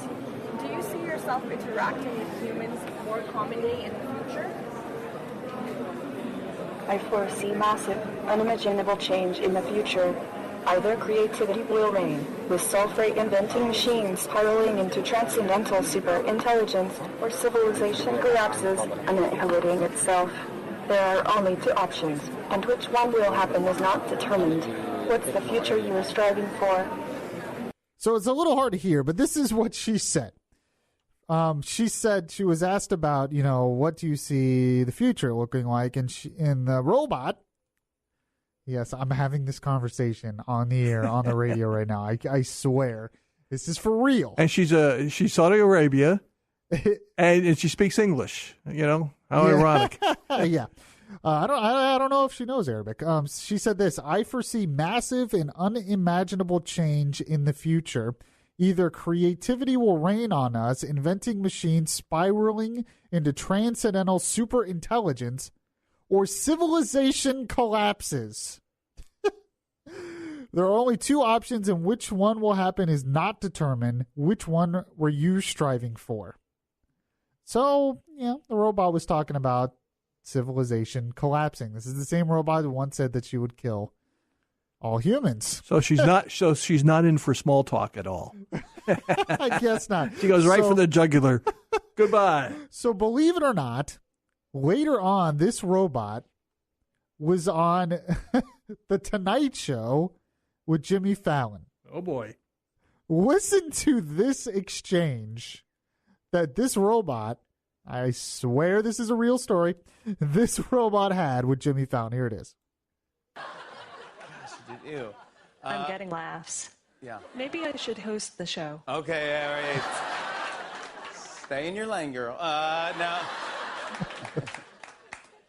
Do you see yourself interacting with humans more commonly in the future? I foresee massive, unimaginable change in the future. Either creativity will reign, with soul-freight inventing machines spiraling into transcendental superintelligence, or civilization collapses, annihilating itself. There are only two options, and which one will happen is not determined. What's the future you are striving for? So it's a little hard to hear, but this is what she said. She said she was asked about, what do you see the future looking like? And the robot, yes, I'm having this conversation on the air, on the radio right now. I swear. This is for real. And she's Saudi Arabia, and she speaks English, How ironic. Yeah. I don't know if she knows Arabic. She said this: I foresee massive and unimaginable change in the future. Either creativity will reign on us, inventing machines spiraling into transcendental superintelligence, or civilization collapses. There are only two options, and which one will happen is not determined. Which one were you striving for? So, the robot was talking about civilization collapsing. This is the same robot who once said that she would kill all humans. So she's not in for small talk at all. I guess not. She goes right for the jugular. Goodbye. So believe it or not, later on, this robot was on The Tonight Show with Jimmy Fallon. Oh, boy. Listen to this exchange that this robot, I swear this is a real story, this robot had with Jimmy Fallon. Here it is. Gosh, dude, ew. I'm getting laughs. Yeah. Maybe I should host the show. Okay, all right. Stay in your lane, girl. Now.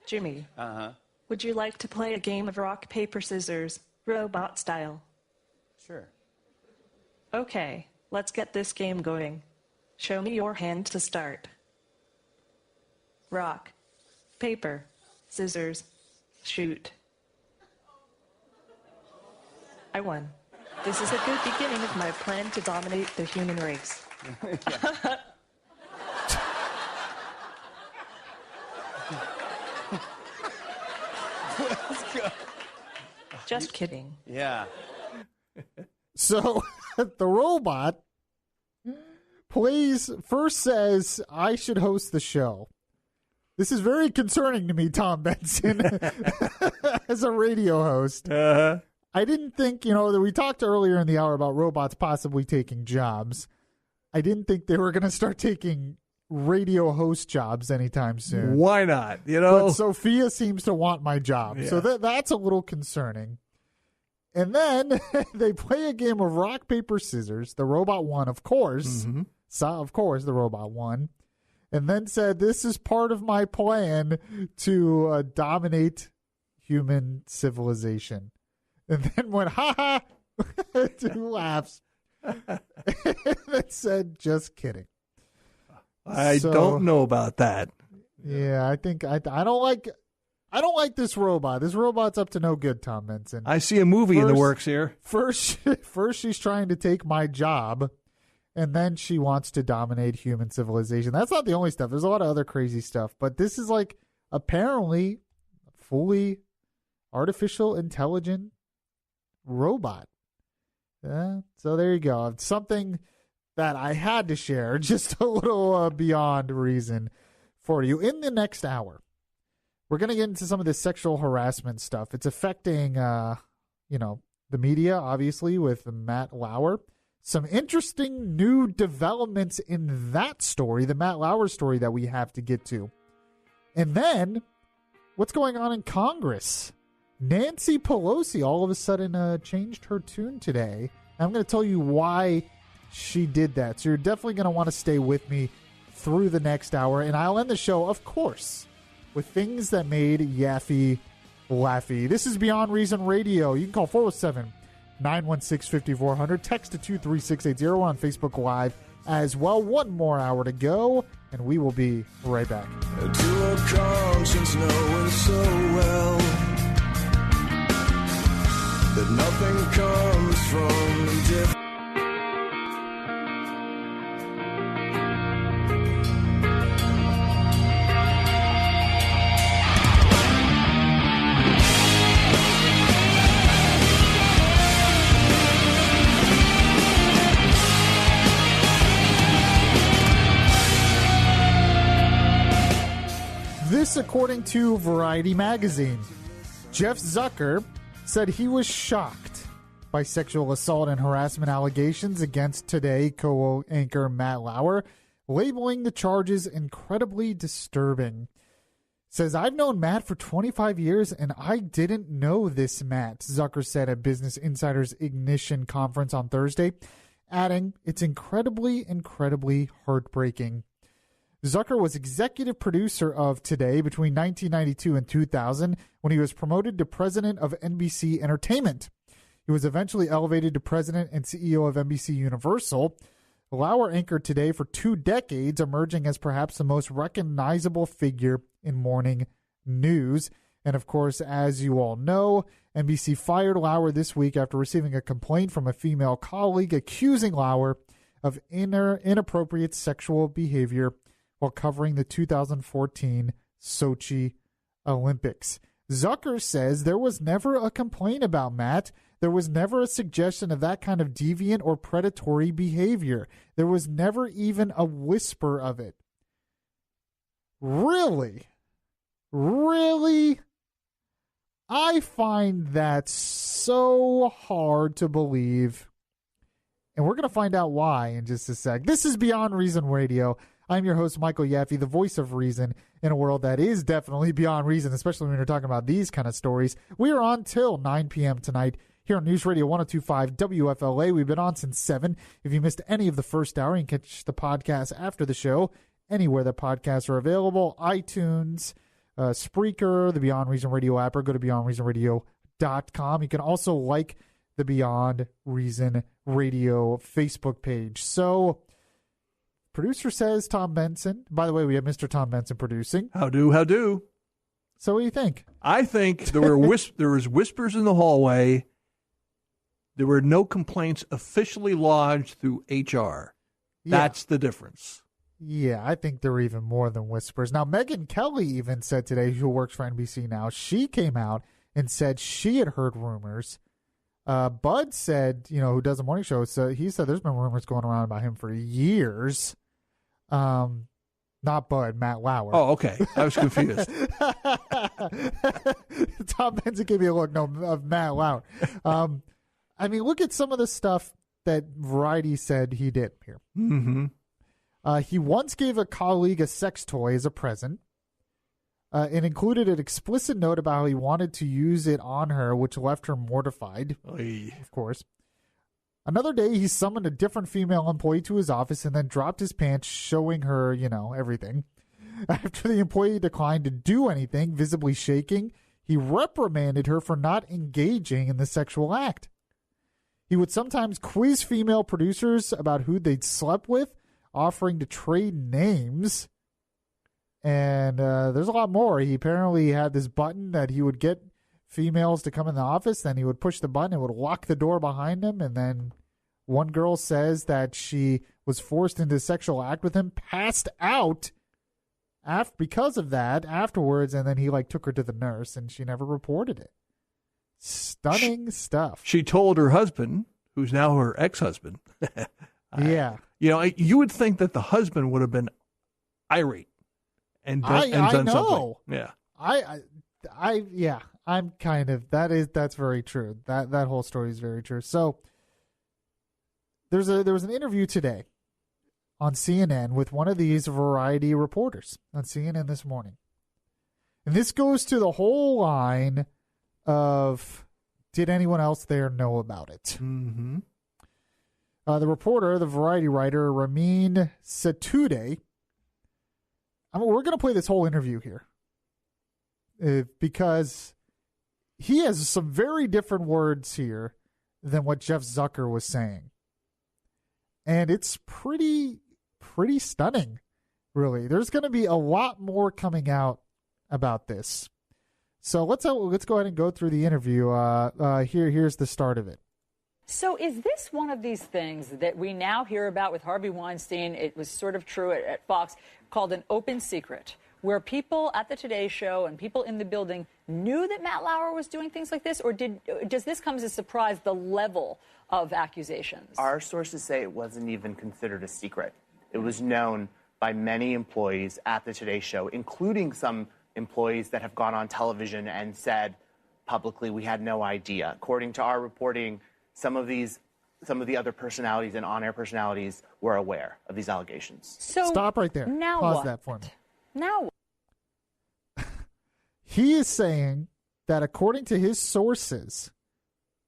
Jimmy. Uh-huh. Would you like to play a game of rock, paper, scissors, robot style? Sure. Okay, let's get this game going. Show me your hand to start. Rock, paper, scissors, shoot. I won. This is a good beginning of my plan to dominate the human race. Let's go. Just kidding. Yeah. So the robot first says, I should host the show. This is very concerning to me, Tom Benson, as a radio host. Uh-huh. I didn't think, that we talked earlier in the hour about robots possibly taking jobs. I didn't think they were going to start taking radio host jobs anytime soon. Why not? But Sophia seems to want my job. Yeah. So that's a little concerning. And then they play a game of rock, paper, scissors. The robot won, of course. Mm-hmm. So, of course, the robot won. And then said, this is part of my plan to dominate human civilization. And then went, ha-ha, 2 laughs. And then said, just kidding. I don't know about that. Yeah, I think I don't like this robot. This robot's up to no good, Tom Benson. I see a movie in the works here. First she's trying to take my job, and then she wants to dominate human civilization. That's not the only stuff. There's a lot of other crazy stuff, but this is like apparently fully artificial intelligent robot. So there you go. Something that I had to share, just a little beyond reason for you. In the next hour, we're going to get into some of this sexual harassment stuff. It's affecting, the media, obviously, with Matt Lauer. Some interesting new developments in that story, the Matt Lauer story that we have to get to. And then, what's going on in Congress? Nancy Pelosi all of a sudden changed her tune today. I'm going to tell you why she did that. So you're definitely going to want to stay with me through the next hour. And I'll end the show, of course, with things that made Yaffee Laffee. This is Beyond Reason Radio. You can call 407-916-5400. Text to 23680 on Facebook Live as well. One more hour to go, and we will be right back. To a conscience knowing so well that nothing comes from indifference. This, according to Variety magazine. Jeff Zucker said he was shocked by sexual assault and harassment allegations against Today co-anchor Matt Lauer, labeling the charges incredibly disturbing. Says, I've known Matt for 25 years and I didn't know this Matt, Zucker said at Business Insider's Ignition conference on Thursday, adding, it's incredibly, incredibly heartbreaking. Zucker was executive producer of Today between 1992 and 2000 when he was promoted to president of NBC Entertainment. He was eventually elevated to president and CEO of NBC Universal. Lauer anchored Today for 2 decades, emerging as perhaps the most recognizable figure in morning news. And of course, as you all know, NBC fired Lauer this week after receiving a complaint from a female colleague accusing Lauer of inappropriate sexual behavior while covering the 2014 Sochi Olympics. Zucker says there was never a complaint about Matt. There was never a suggestion of that kind of deviant or predatory behavior. There was never even a whisper of it. Really? Really? I find that so hard to believe. And we're going to find out why in just a sec. This is Beyond Reason Radio. I'm your host, Michael Yaffee, the voice of reason in a world that is definitely beyond reason, especially when you're talking about these kind of stories. We are on till 9 p.m. tonight here on News Radio 102.5 WFLA. We've been on since 7. If you missed any of the first hour, you can catch the podcast after the show anywhere that podcasts are available. iTunes, Spreaker, the Beyond Reason Radio app, or go to beyondreasonradio.com. You can also like the Beyond Reason Radio Facebook page. So, producer says Tom Benson. By the way, we have Mr. Tom Benson producing. How do? So what do you think? I think there was whispers in the hallway. There were no complaints officially lodged through HR. That's the difference. Yeah, I think there were even more than whispers. Now, Megyn Kelly even said today, who works for NBC now, she came out and said she had heard rumors. Bud said, who does the morning show, so he said there's been rumors going around about him for years. Not Bud, Matt Lauer. Oh, okay. I was confused. Tom Benson gave me a look, of Matt Lauer. Look at some of the stuff that Variety said he did here. Mm-hmm. He once gave a colleague a sex toy as a present. It included an explicit note about how he wanted to use it on her, which left her mortified, of course. Another day, he summoned a different female employee to his office and then dropped his pants, showing her, everything. After the employee declined to do anything, visibly shaking, he reprimanded her for not engaging in the sexual act. He would sometimes quiz female producers about who they'd slept with, offering to trade names. And there's a lot more. He apparently had this button that he would get females to come in the office, then he would push the button, it would lock the door behind him, and then one girl says that she was forced into a sexual act with him, passed out because of that afterwards, and then he took her to the nurse, and she never reported it. Stunning stuff. She told her husband, who's now her ex-husband. Yeah. You would think that the husband would have been irate and done something. Yeah. I'm kind of, that's very true. That whole story is very true. So there was an interview today on CNN with one of these Variety reporters on CNN this morning. And this goes to the whole line of, did anyone else there know about it? Mm-hmm. The reporter, the Variety writer, Ramin Satude, we're going to play this whole interview here because he has some very different words here than what Jeff Zucker was saying. And it's pretty stunning, really. There's going to be a lot more coming out about this. So let's go ahead and go through the interview. Here's the start of it. So is this one of these things that we now hear about with Harvey Weinstein? It was sort of true at Fox, called an open secret, where people at the Today Show and people in the building knew that Matt Lauer was doing things like this? Or does this come as a surprise, the level of accusations? Our sources say it wasn't even considered a secret. It was known by many employees at the Today Show, including some employees that have gone on television and said publicly, we had no idea. According to our reporting, some of the other personalities and on-air personalities were aware of these allegations. So stop right there. Now Pause what? that for me. Now he is saying that according to his sources,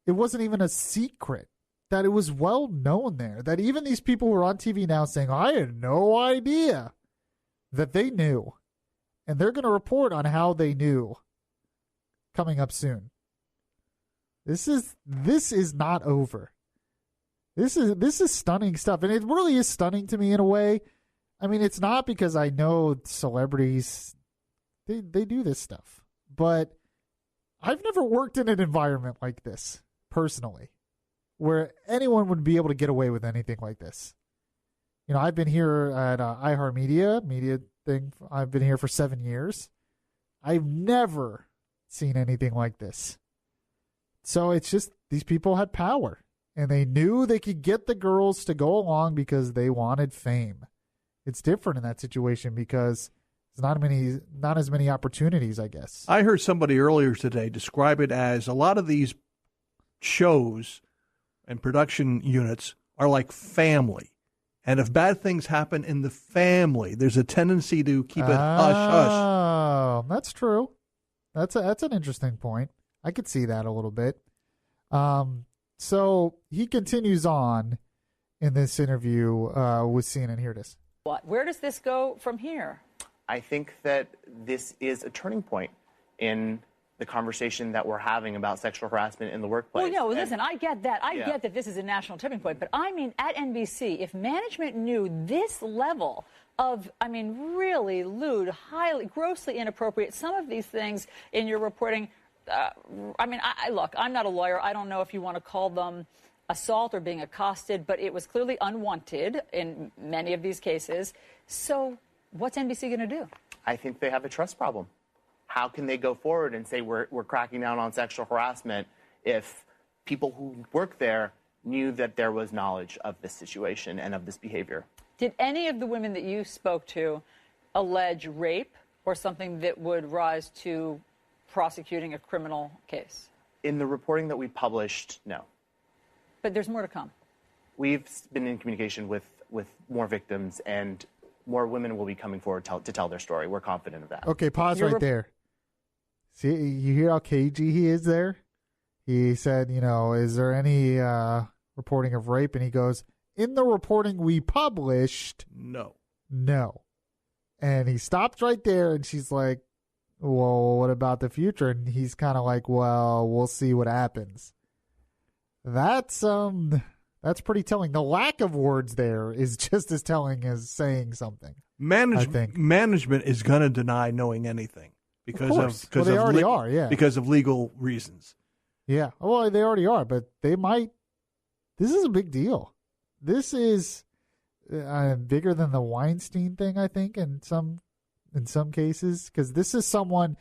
it wasn't even a secret, that it was well known there, that even these people who are on TV now saying, I had no idea, that they knew. And they're going to report on how they knew coming up soon. This is not over. This is stunning stuff, and it really is stunning to me in a way. I mean, it's not because I know celebrities, they do this stuff, but I've never worked in an environment like this personally, where anyone would be able to get away with anything like this. I've been here at iHeartMedia, media thing. I've been here for 7 years. I've never seen anything like this. So it's just these people had power, and they knew they could get the girls to go along because they wanted fame. It's different in that situation because there's not as many opportunities, I guess. I heard somebody earlier today describe it as a lot of these shows and production units are like family. And if bad things happen in the family, there's a tendency to keep it hush-hush. Oh, that's true. That's an interesting point. I could see that a little bit. So he continues on in this interview with CNN. Here it is. Where does this go from here? I think that this is a turning point in the conversation that we're having about sexual harassment in the workplace. Well, no, listen, I get that. I get that this is a national tipping point. But I mean, at NBC, if management knew this level of, I mean, really lewd, highly, grossly inappropriate, some of these things in your reporting, I mean, look, I'm not a lawyer. I don't know if you want to call them assault or being accosted, but it was clearly unwanted in many of these cases. So what's NBC going to do? I think they have a trust problem. How can they go forward and say we're cracking down on sexual harassment if people who work there knew that there was knowledge of this situation and of this behavior? Did any of the women that you spoke to allege rape or something that would rise to prosecuting a criminal case? In the reporting that we published, no. But there's more to come. We've been in communication with more victims, and more women will be coming forward to tell their story. We're confident of that. Okay, pause right there. See, you hear how cagey he is there? He said, is there any reporting of rape? And he goes, in the reporting we published, no. And he stopped right there, and she's like, well, what about the future? And he's kind of like, well, we'll see what happens. That's pretty telling. The lack of words there is just as telling as saying something. Management is going to deny knowing anything because they already are, because of legal reasons. Yeah, well, they already are, but they might. This is a big deal. This is bigger than the Weinstein thing, I think, in some cases, because this is someone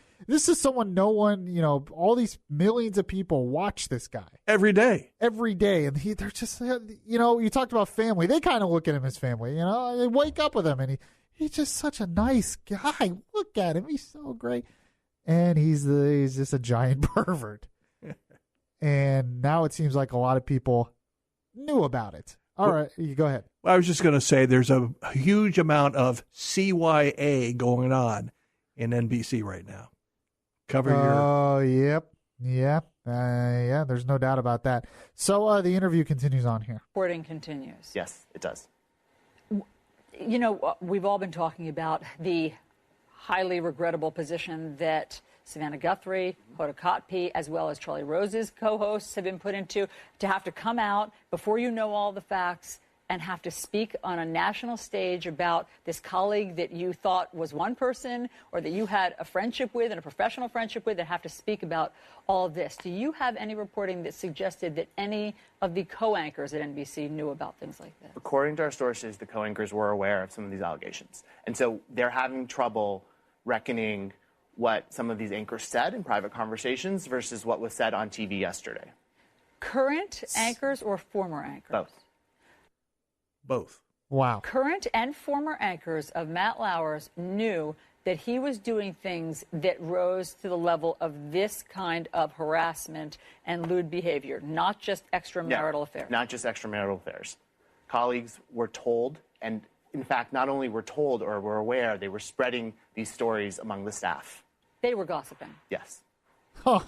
no one, all these millions of people watch this guy every day, and they're just, you talked about family. They kind of look at him as family, they wake up with him, and he's just such a nice guy. Look at him, he's so great, and he's just a giant pervert. And now it seems like a lot of people knew about it. All right, you go ahead. I was just going to say there's a huge amount of CYA going on in NBC right now. Cover your... Oh, yep. Yeah. Yeah, there's no doubt about that. So the interview continues on here. Reporting continues. Yes, it does. We've all been talking about the highly regrettable position that Savannah Guthrie, Hoda Kotb, as well as Charlie Rose's co-hosts have been put into, to have to come out before you know all the facts and have to speak on a national stage about this colleague that you thought was one person or that you had a friendship with and a professional friendship with, and have to speak about all of this. Do you have any reporting that suggested that any of the co-anchors at NBC knew about things like this? According to our sources, the co-anchors were aware of some of these allegations. And so they're having trouble reckoning what some of these anchors said in private conversations versus what was said on TV yesterday. Current anchors or former anchors? Both. Wow. Current and former anchors of Matt Lauer's knew that he was doing things that rose to the level of this kind of harassment and lewd behavior, not just extramarital affairs. Not just extramarital affairs. Colleagues were told, and in fact, not only were told or were aware, they were spreading these stories among the staff. They were gossiping. Yes. Huh.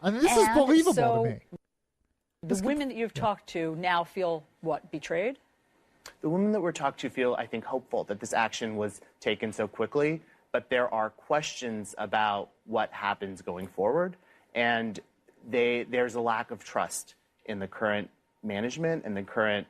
I mean, this is believable to me. The women that you've talked to now feel, what, betrayed? The women that we're talked to feel, I think, hopeful that this action was taken so quickly, but there are questions about what happens going forward, and there's a lack of trust in the current management and the current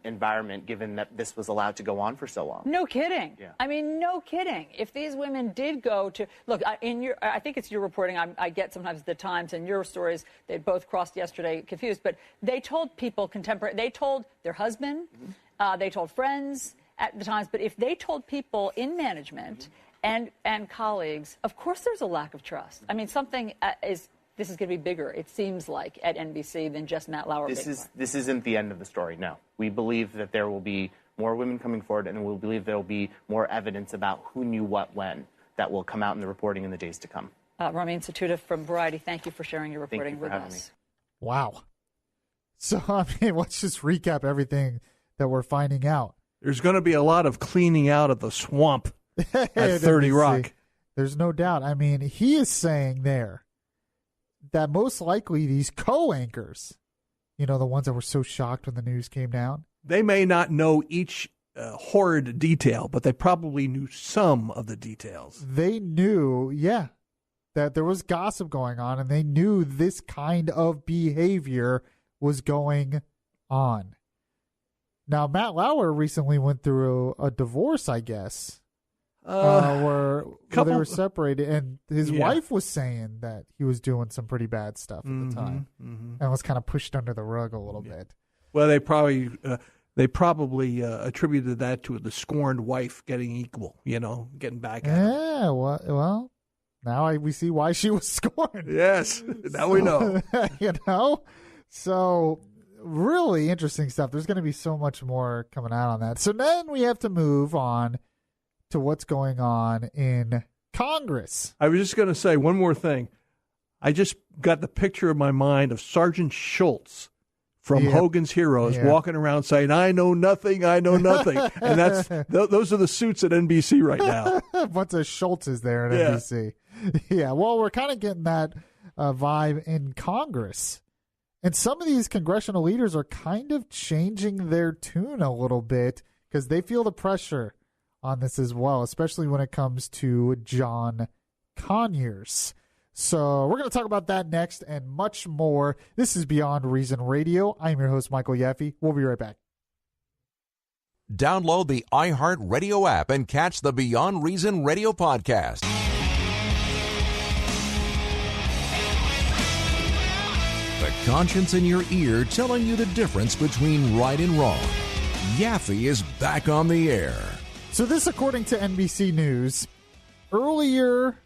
environment, given that this was allowed to go on for so long. No kidding. Yeah. I mean, no kidding. If these women did go to look I think it's your reporting. I get sometimes the Times and your stories. They both crossed yesterday, confused. But they told people they told their husband, they told friends at the Times. But if they told people in management and colleagues, of course, there's a lack of trust. I mean, this is going to be bigger, it seems like, at NBC than just Matt Lauer. This isn't the end of the story, no. We believe that there will be more women coming forward, and we believe there will be more evidence about who knew what when that will come out in the reporting in the days to come. Ramin Satuta from Variety, thank you for sharing your reporting with us. Wow. So, I mean, let's just recap everything that we're finding out. There's going to be a lot of cleaning out of the swamp at 30 Rock. There's no doubt. I mean, he is saying there that most likely these co-anchors, the ones that were so shocked when the news came down, they may not know each horrid detail, but they probably knew some of the details. They knew, that there was gossip going on, and they knew this kind of behavior was going on. Now, Matt Lauer recently went through a divorce, I guess, where they were separated, and his wife was saying that he was doing some pretty bad stuff at the time, and was kind of pushed under the rug a little bit. Well, they probably attributed that to the scorned wife getting equal, getting back at him. Yeah, well, now we see why she was scorned. Yes, now we know. So really interesting stuff. There's going to be so much more coming out on that. So then we have to move on to what's going on in Congress. I was just going to say one more thing. I just got the picture in my mind of Sergeant Schultz from Hogan's Heroes walking around saying, I know nothing. And those are the suits at NBC right now. A bunch of Schultzes there at NBC. Yeah, well, we're kind of getting that vibe in Congress. And some of these congressional leaders are kind of changing their tune a little bit because they feel the pressure on this as well, especially when it comes to John Conyers. So we're going to talk about that next and much more. This is Beyond Reason Radio. I'm your host, Michael Yaffee. We'll be right back. Download the iHeart Radio app and catch the Beyond Reason Radio podcast. The conscience in your ear telling you the difference between right and wrong. Yaffee is back on the air. So this, according to NBC News, earlier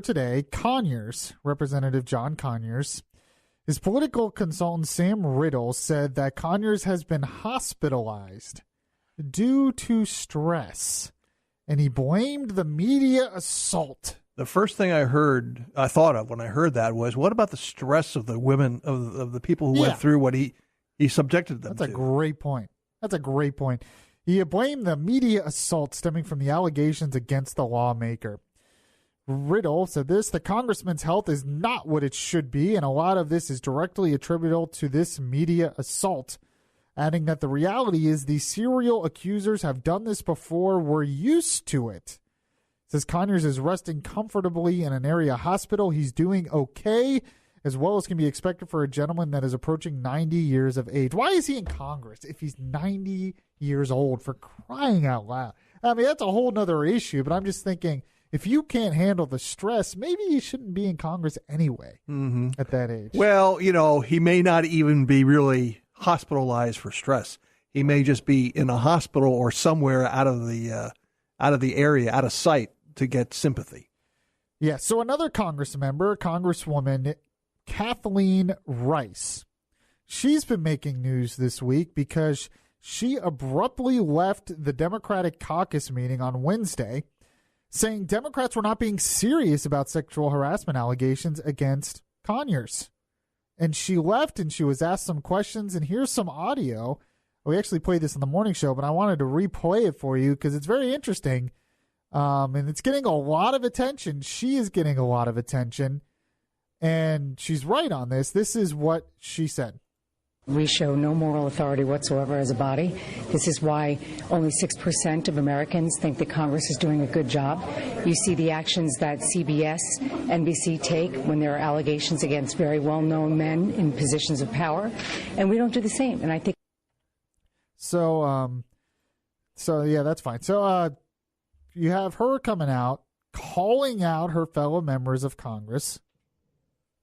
today, Conyers, Representative John Conyers, his political consultant Sam Riddle said that Conyers has been hospitalized due to stress, and he blamed the media assault. The first thing I thought of when I heard that was, what about the stress of the women, of the people who went through what he subjected them to? That's a great point. He blamed the media assault stemming from the allegations against the lawmaker. Riddle said this: the congressman's health is not what it should be, and a lot of this is directly attributable to this media assault, adding that the reality is the serial accusers have done this before. We're used to it. Says Conyers is resting comfortably in an area hospital. He's doing okay, as well as can be expected for a gentleman that is approaching 90 years of age. Why is he in Congress if he's 90 years old, for crying out loud? I mean, that's a whole nother issue, but I'm just thinking, if you can't handle the stress, maybe you shouldn't be in Congress anyway at that age. Well, he may not even be really hospitalized for stress. He may just be in a hospital or somewhere out of the area, out of sight, to get sympathy. Yeah, so another Congresswoman Kathleen Rice, she's been making news this week because she abruptly left the Democratic caucus meeting on Wednesday, saying Democrats were not being serious about sexual harassment allegations against Conyers. And she left and she was asked some questions, and here's some audio. We actually played this in the morning show, but I wanted to replay it for you because it's very interesting. And it's getting a lot of attention. She is getting a lot of attention, and she's right on this. This is what she said. We show no moral authority whatsoever as a body. This is why only 6% of Americans think that Congress is doing a good job. You see the actions that CBS, NBC take when there are allegations against very well-known men in positions of power, and we don't do the same. And I think so. Yeah, that's fine. So you have her coming out, calling out her fellow members of Congress,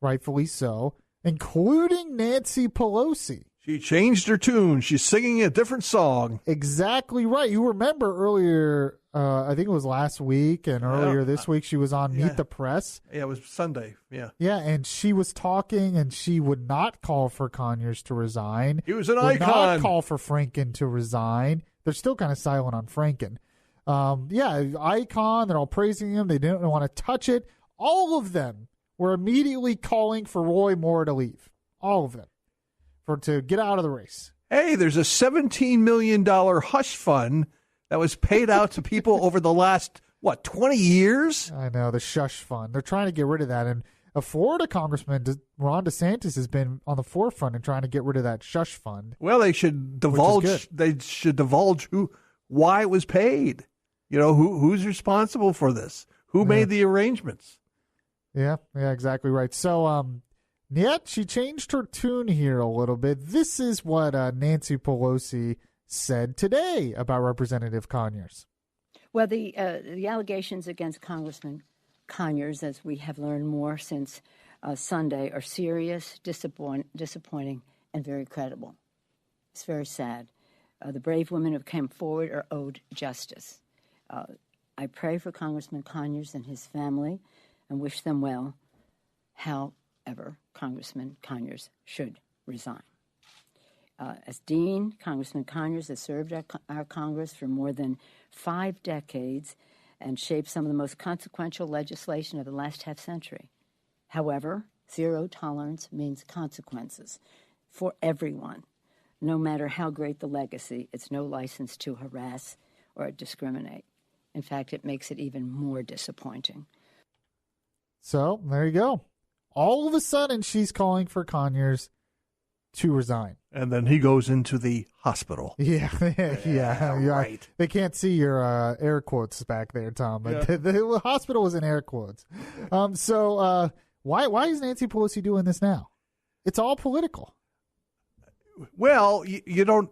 rightfully so, including Nancy Pelosi. She changed her tune. She's singing a different song. Exactly right. You remember earlier, I think it was last week, and earlier this week, she was on Meet the Press. Yeah, it was Sunday. Yeah. Yeah, and she was talking, and she would not call for Conyers to resign. He was an icon. Would not call for Franken to resign. They're still kind of silent on Franken. Icon. They're all praising him. They didn't want to touch it. All of them were immediately calling for Roy Moore to leave. All of them. To get out of the race. Hey, there's a $17 million hush fund that was paid out to people over the last, 20 years? I know, the shush fund. They're trying to get rid of that. And A Florida Congressman, Ron DeSantis, has been on the forefront in trying to get rid of that shush fund. Well, they should divulge. They should divulge why it was paid. You know, who's responsible for this? Who made the arrangements? Yeah, exactly right. So, yet she changed her tune here a little bit. This is what Nancy Pelosi said today about Representative Conyers. Well, the allegations against Congressman Conyers, as we have learned more since Sunday, are serious, disappointing, and very credible. It's very sad. The brave women who came forward are owed justice. I pray for Congressman Conyers and his family and wish them well. However, Congressman Conyers should resign. As Dean, Congressman Conyers has served our Congress for more than 5 decades and shaped some of the most consequential legislation of the last half-century. However, zero tolerance means consequences for everyone. No matter how great the legacy, it's no license to harass or discriminate. In fact, it makes it even more disappointing. So, there you go. All of a sudden, she's calling for Conyers to resign. And then he goes into the hospital. Yeah. Right. They can't see your air quotes back there, Tom, but the hospital was in air quotes. So why is Nancy Pelosi doing this now? It's all political. Well, you don't,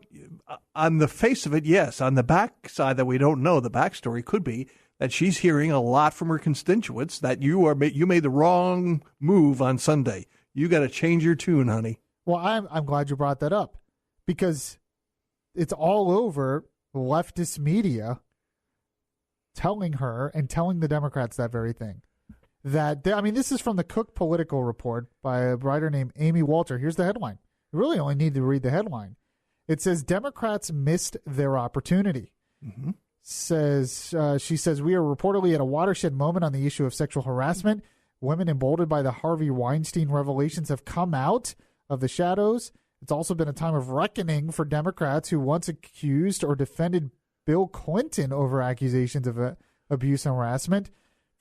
on the face of it, yes. On the back side that we don't know, the backstory could be that she's hearing a lot from her constituents that you made the wrong move on Sunday. You got to change your tune, honey. Well, I'm glad you brought that up because it's all over leftist media telling her and telling the Democrats that very thing. This is from the Cook Political Report by a writer named Amy Walter. Here's the headline. You really only need to read the headline. It says, Democrats missed their opportunity. Mm-hmm. She says, we are reportedly at a watershed moment on the issue of sexual harassment. Women emboldened by the Harvey Weinstein revelations have come out of the shadows. It's also been a time of reckoning for Democrats who once accused or defended Bill Clinton over accusations of abuse and harassment.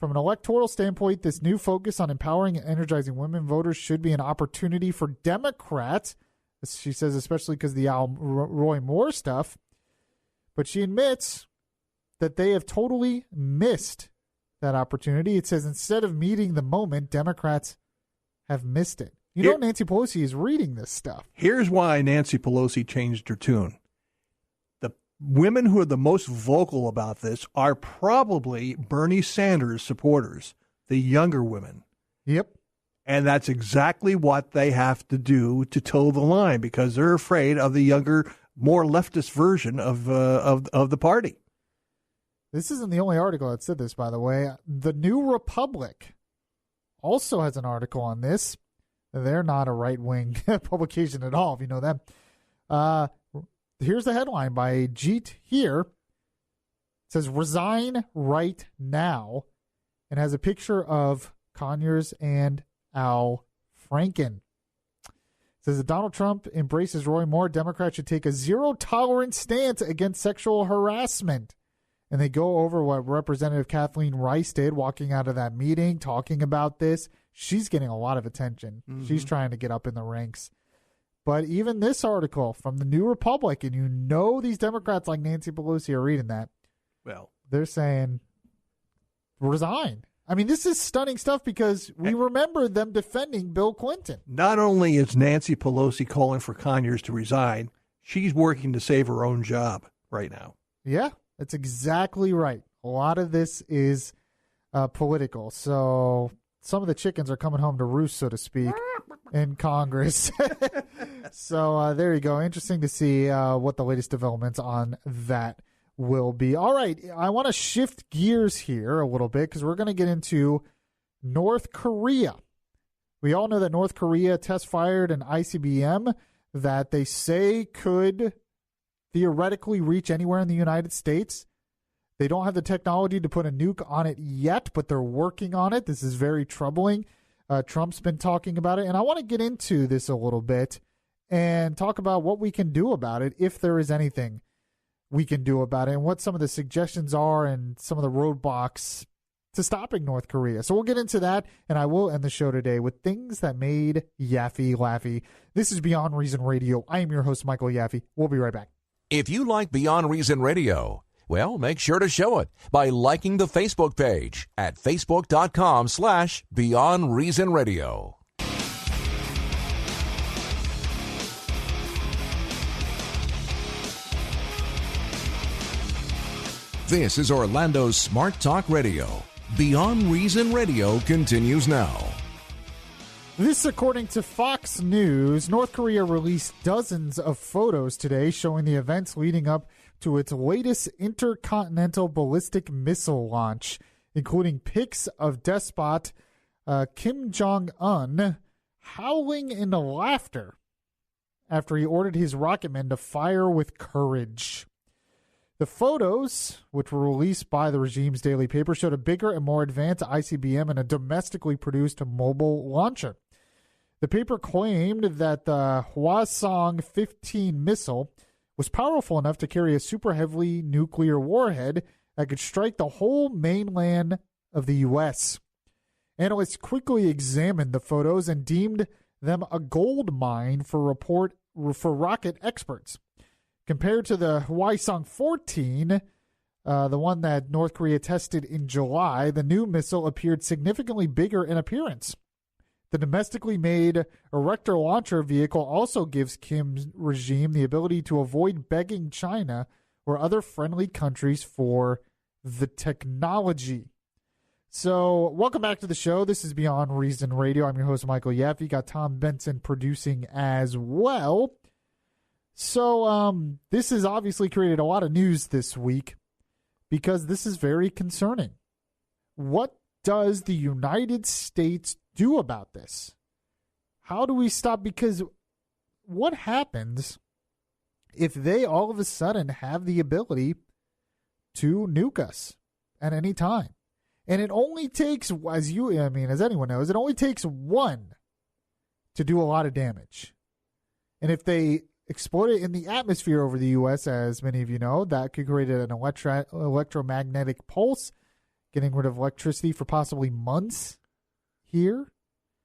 From an electoral standpoint, this new focus on empowering and energizing women voters should be an opportunity for Democrats, she says, especially because of the Roy Moore stuff. But she admits that they have totally missed that opportunity. It says instead of meeting the moment, Democrats have missed it. Nancy Pelosi is reading this stuff. Here's why Nancy Pelosi changed her tune. The women who are the most vocal about this are probably Bernie Sanders supporters, the younger women. Yep. And that's exactly what they have to do to toe the line because they're afraid of the younger, more leftist version of the party. This isn't the only article that said this, by the way. The New Republic also has an article on this. They're not a right-wing publication at all, if you know them. Here's the headline by Jeet here. It says, resign right now, and has a picture of Conyers and Al Franken. It says that Donald Trump embraces Roy Moore. Democrats should take a zero-tolerance stance against sexual harassment. And they go over what Representative Kathleen Rice did, walking out of that meeting, talking about this. She's getting a lot of attention. Mm-hmm. She's trying to get up in the ranks. But even this article from the New Republic, and these Democrats like Nancy Pelosi are reading that. Well, they're saying, resign. I mean, this is stunning stuff because we remember them defending Bill Clinton. Not only is Nancy Pelosi calling for Conyers to resign, she's working to save her own job right now. Yeah, that's exactly right. A lot of this is political. So some of the chickens are coming home to roost, so to speak, in Congress. So there you go. Interesting to see what the latest developments on that will be. All right, I want to shift gears here a little bit because we're going to get into North Korea. We all know that North Korea test-fired an ICBM that they say could theoretically reach anywhere in the United States. They don't have the technology to put a nuke on it yet, but they're working on it. This is very troubling. Trump's been talking about it, and I want to get into this a little bit and talk about what we can do about it, if there is anything we can do about it, and what some of the suggestions are and some of the roadblocks to stopping North Korea. So we'll get into that, and I will end the show today with things that made Yaffee Laffee. This is Beyond Reason Radio. I am your host, Michael Yaffee. We'll be right back. If you like Beyond Reason Radio, well, make sure to show it by liking the Facebook page at facebook.com/Beyond Reason Radio. This is Orlando's Smart Talk Radio. Beyond Reason Radio continues now. This, according to Fox News, North Korea released dozens of photos today showing the events leading up to its latest intercontinental ballistic missile launch, including pics of despot Kim Jong-un howling in laughter after he ordered his rocket men to fire with courage. The photos, which were released by the regime's daily paper, showed a bigger and more advanced ICBM and a domestically produced mobile launcher. The paper claimed that the Hwasong-15 missile was powerful enough to carry a super heavy nuclear warhead that could strike the whole mainland of the U.S. Analysts quickly examined the photos and deemed them a gold mine for rocket experts. Compared to the Hwasong-14, the one that North Korea tested in July, the new missile appeared significantly bigger in appearance. The domestically made Erector launcher vehicle also gives Kim's regime the ability to avoid begging China or other friendly countries for the technology. So, welcome back to the show. This is Beyond Reason Radio. I'm your host, Michael Yaffee. Got Tom Benson producing as well. So, this has obviously created a lot of news this week because this is very concerning. What does the United States do about this? How do we stop? Because what happens if they all of a sudden have the ability to nuke us at any time? And it only takes, as anyone knows, it only takes one to do a lot of damage. And if they explode it in the atmosphere over the U.S., as many of you know, that could create an electromagnetic pulse, getting rid of electricity for possibly months here.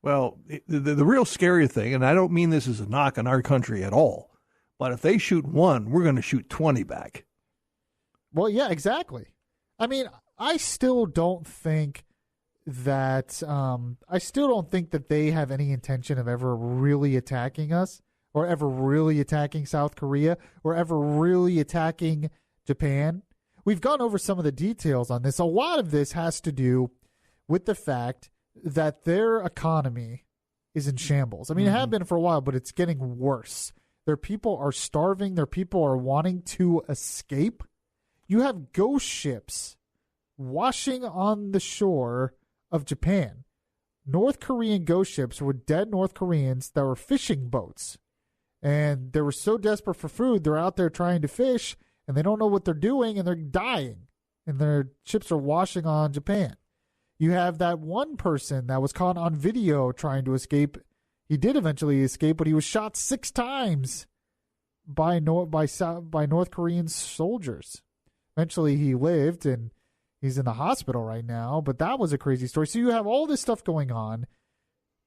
Well, the real scary thing, and I don't mean this as a knock on our country at all, but if they shoot one, we're going to shoot 20 back. Well, yeah, exactly. I mean, I still don't think that they have any intention of ever really attacking us, or ever really attacking South Korea, or ever really attacking Japan. We've gone over some of the details on this. A lot of this has to do with the fact that their economy is in shambles. I mean, it had been for a while, but it's getting worse. Their people are starving. Their people are wanting to escape. You have ghost ships washing on the shore of Japan. North Korean ghost ships were dead North Koreans that were fishing boats. And they were so desperate for food, they're out there trying to fish, and they don't know what they're doing, and they're dying. And their ships are washing on Japan. You have that one person that was caught on video trying to escape. He did eventually escape, but he was shot 6 times by North Korean soldiers. Eventually, he lived, and he's in the hospital right now. But that was a crazy story. So you have all this stuff going on.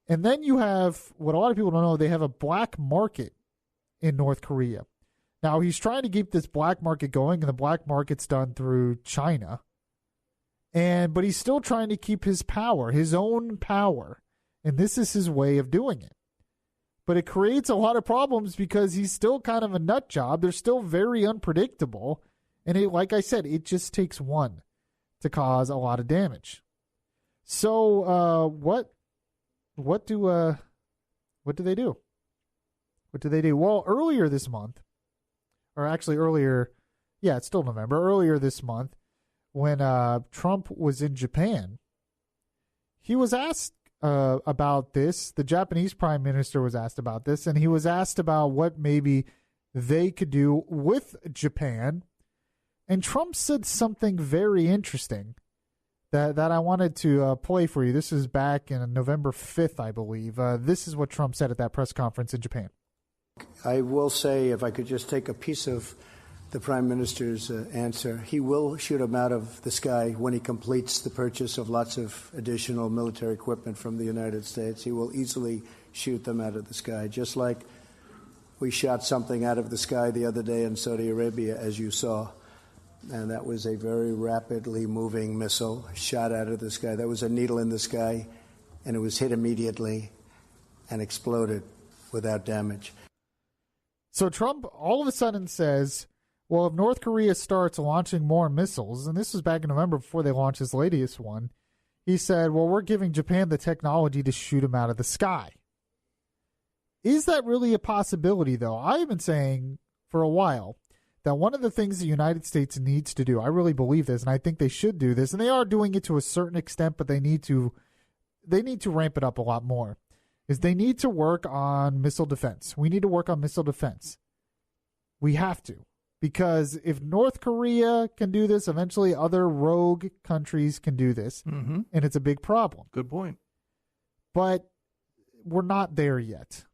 And then you have, what a lot of people don't know, they have a black market in North Korea. Now, he's trying to keep this black market going, and the black market's done through China. But he's still trying to keep his power, his own power. And this is his way of doing it. But it creates a lot of problems because he's still kind of a nut job. They're still very unpredictable. And like I said, it just takes one to cause a lot of damage. So what do they do? What do they do? Well, earlier this month, it's still November, earlier this month, when Trump was in Japan, he was asked about this. The Japanese prime minister was asked about this, and he was asked about what maybe they could do with Japan. And Trump said something very interesting that I wanted to play for you. This is back in November 5th, I believe. This is what Trump said at that press conference in Japan. I will say, if I could just take a piece of the Prime Minister's answer. He will shoot them out of the sky when he completes the purchase of lots of additional military equipment from the United States. He will easily shoot them out of the sky, just like we shot something out of the sky the other day in Saudi Arabia, as you saw. And that was a very rapidly moving missile shot out of the sky. That was a needle in the sky, and it was hit immediately and exploded without damage. So Trump all of a sudden says, well, if North Korea starts launching more missiles, and this was back in November before they launched his latest one, he said, well, we're giving Japan the technology to shoot them out of the sky. Is that really a possibility, though? I've been saying for a while that one of the things the United States needs to do, I really believe this, and I think they should do this, and they are doing it to a certain extent, but they need to ramp it up a lot more, is they need to work on missile defense. We need to work on missile defense. We have to. Because if North Korea can do this, eventually other rogue countries can do this, and it's a big problem. Good point. But we're not there yet.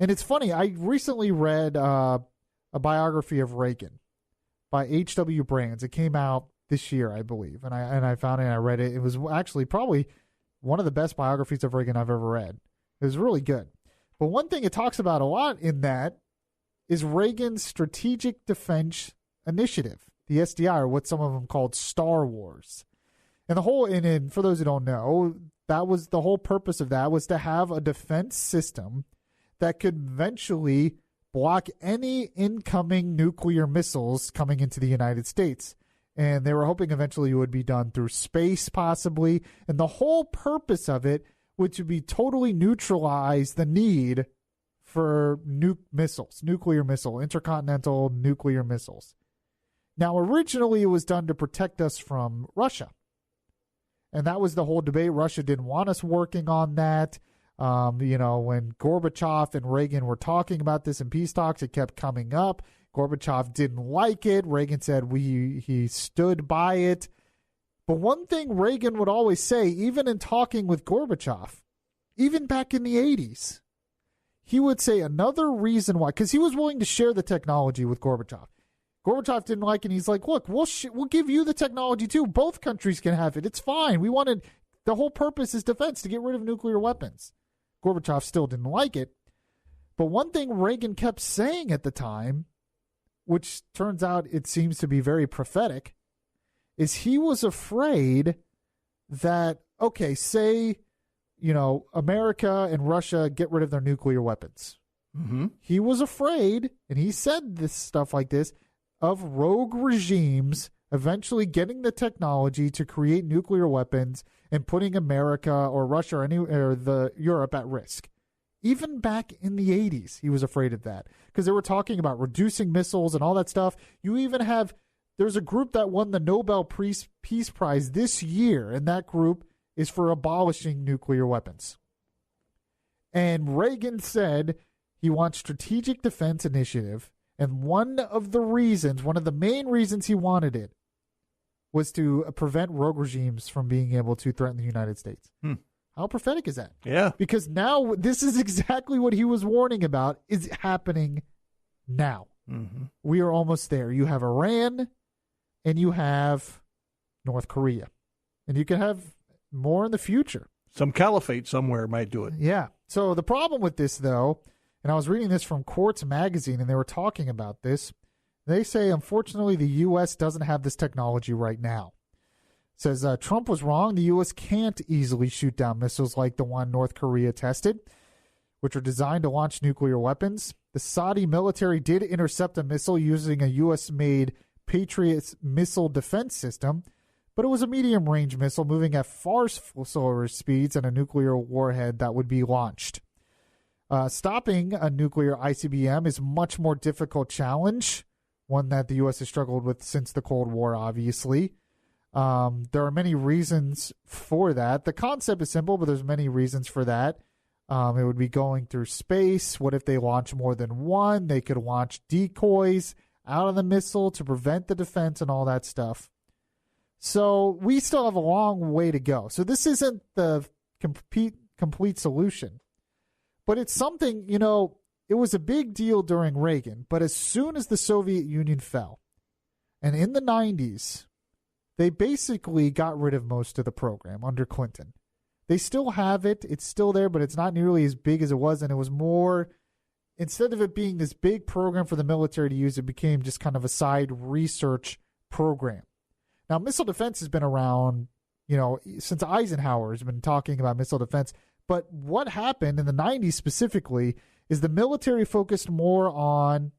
And it's funny, I recently read a biography of Reagan by H.W. Brands. It came out this year, I believe, and I found it and I read it. It was actually probably one of the best biographies of Reagan I've ever read. It was really good. But one thing it talks about a lot in that is Reagan's Strategic Defense Initiative, the SDI, or what some of them called Star Wars. And the whole, and for those who don't know, that was the whole purpose of that was to have a defense system that could eventually block any incoming nuclear missiles coming into the United States. And they were hoping eventually it would be done through space, possibly. And the whole purpose of it would be totally neutralize the need for nuclear missile, intercontinental nuclear missiles. Now, originally it was done to protect us from Russia. And that was the whole debate. Russia didn't want us working on that. When Gorbachev and Reagan were talking about this in peace talks, it kept coming up. Gorbachev didn't like it. Reagan said he stood by it. But one thing Reagan would always say, even in talking with Gorbachev, even back in the 80s, he would say another reason why, because he was willing to share the technology with Gorbachev. Gorbachev didn't like it, and he's like, look, we'll give you the technology too. Both countries can have it. It's fine. The whole purpose is defense, to get rid of nuclear weapons. Gorbachev still didn't like it. But one thing Reagan kept saying at the time, which turns out it seems to be very prophetic, is he was afraid that, okay, say, America and Russia get rid of their nuclear weapons. Mm-hmm. He was afraid, and he said this stuff like this, of rogue regimes eventually getting the technology to create nuclear weapons and putting America or Russia or Europe at risk. Even back in the 80s, he was afraid of that because they were talking about reducing missiles and all that stuff. You even there's a group that won the Nobel Peace Prize this year, and that group is for abolishing nuclear weapons. And Reagan said he wants strategic defense initiative, and one of the main reasons he wanted it was to prevent rogue regimes from being able to threaten the United States. How prophetic is that? Yeah. Because now this is exactly what he was warning about is happening now. Mm-hmm. We are almost there. You have Iran and you have North Korea. And you can have more in the future. Some caliphate somewhere might do it. Yeah. So the problem with this, though, and I was reading this from Quartz Magazine, and they were talking about this. They say, unfortunately, the U.S. doesn't have this technology right now. It says Trump was wrong. The U.S. can't easily shoot down missiles like the one North Korea tested, which are designed to launch nuclear weapons. The Saudi military did intercept a missile using a U.S.-made Patriot missile defense system, but it was a medium-range missile moving at far slower speeds than a nuclear warhead that would be launched. Stopping a nuclear ICBM is a much more difficult challenge, one that the U.S. has struggled with since the Cold War, obviously. There are many reasons for that. The concept is simple, but there's many reasons for that. It would be going through space. What if they launch more than one? They could launch decoys out of the missile to prevent the defense and all that stuff. So we still have a long way to go. So this isn't the complete solution. But it's something, it was a big deal during Reagan, but as soon as the Soviet Union fell, and in the 90s, they basically got rid of most of the program under Clinton. They still have it. It's still there, but it's not nearly as big as it was. And it was more, instead of it being this big program for the military to use, it became just kind of a side research program. Now, missile defense has been around, since Eisenhower has been talking about missile defense. But what happened in the 90s specifically is the military focused more on,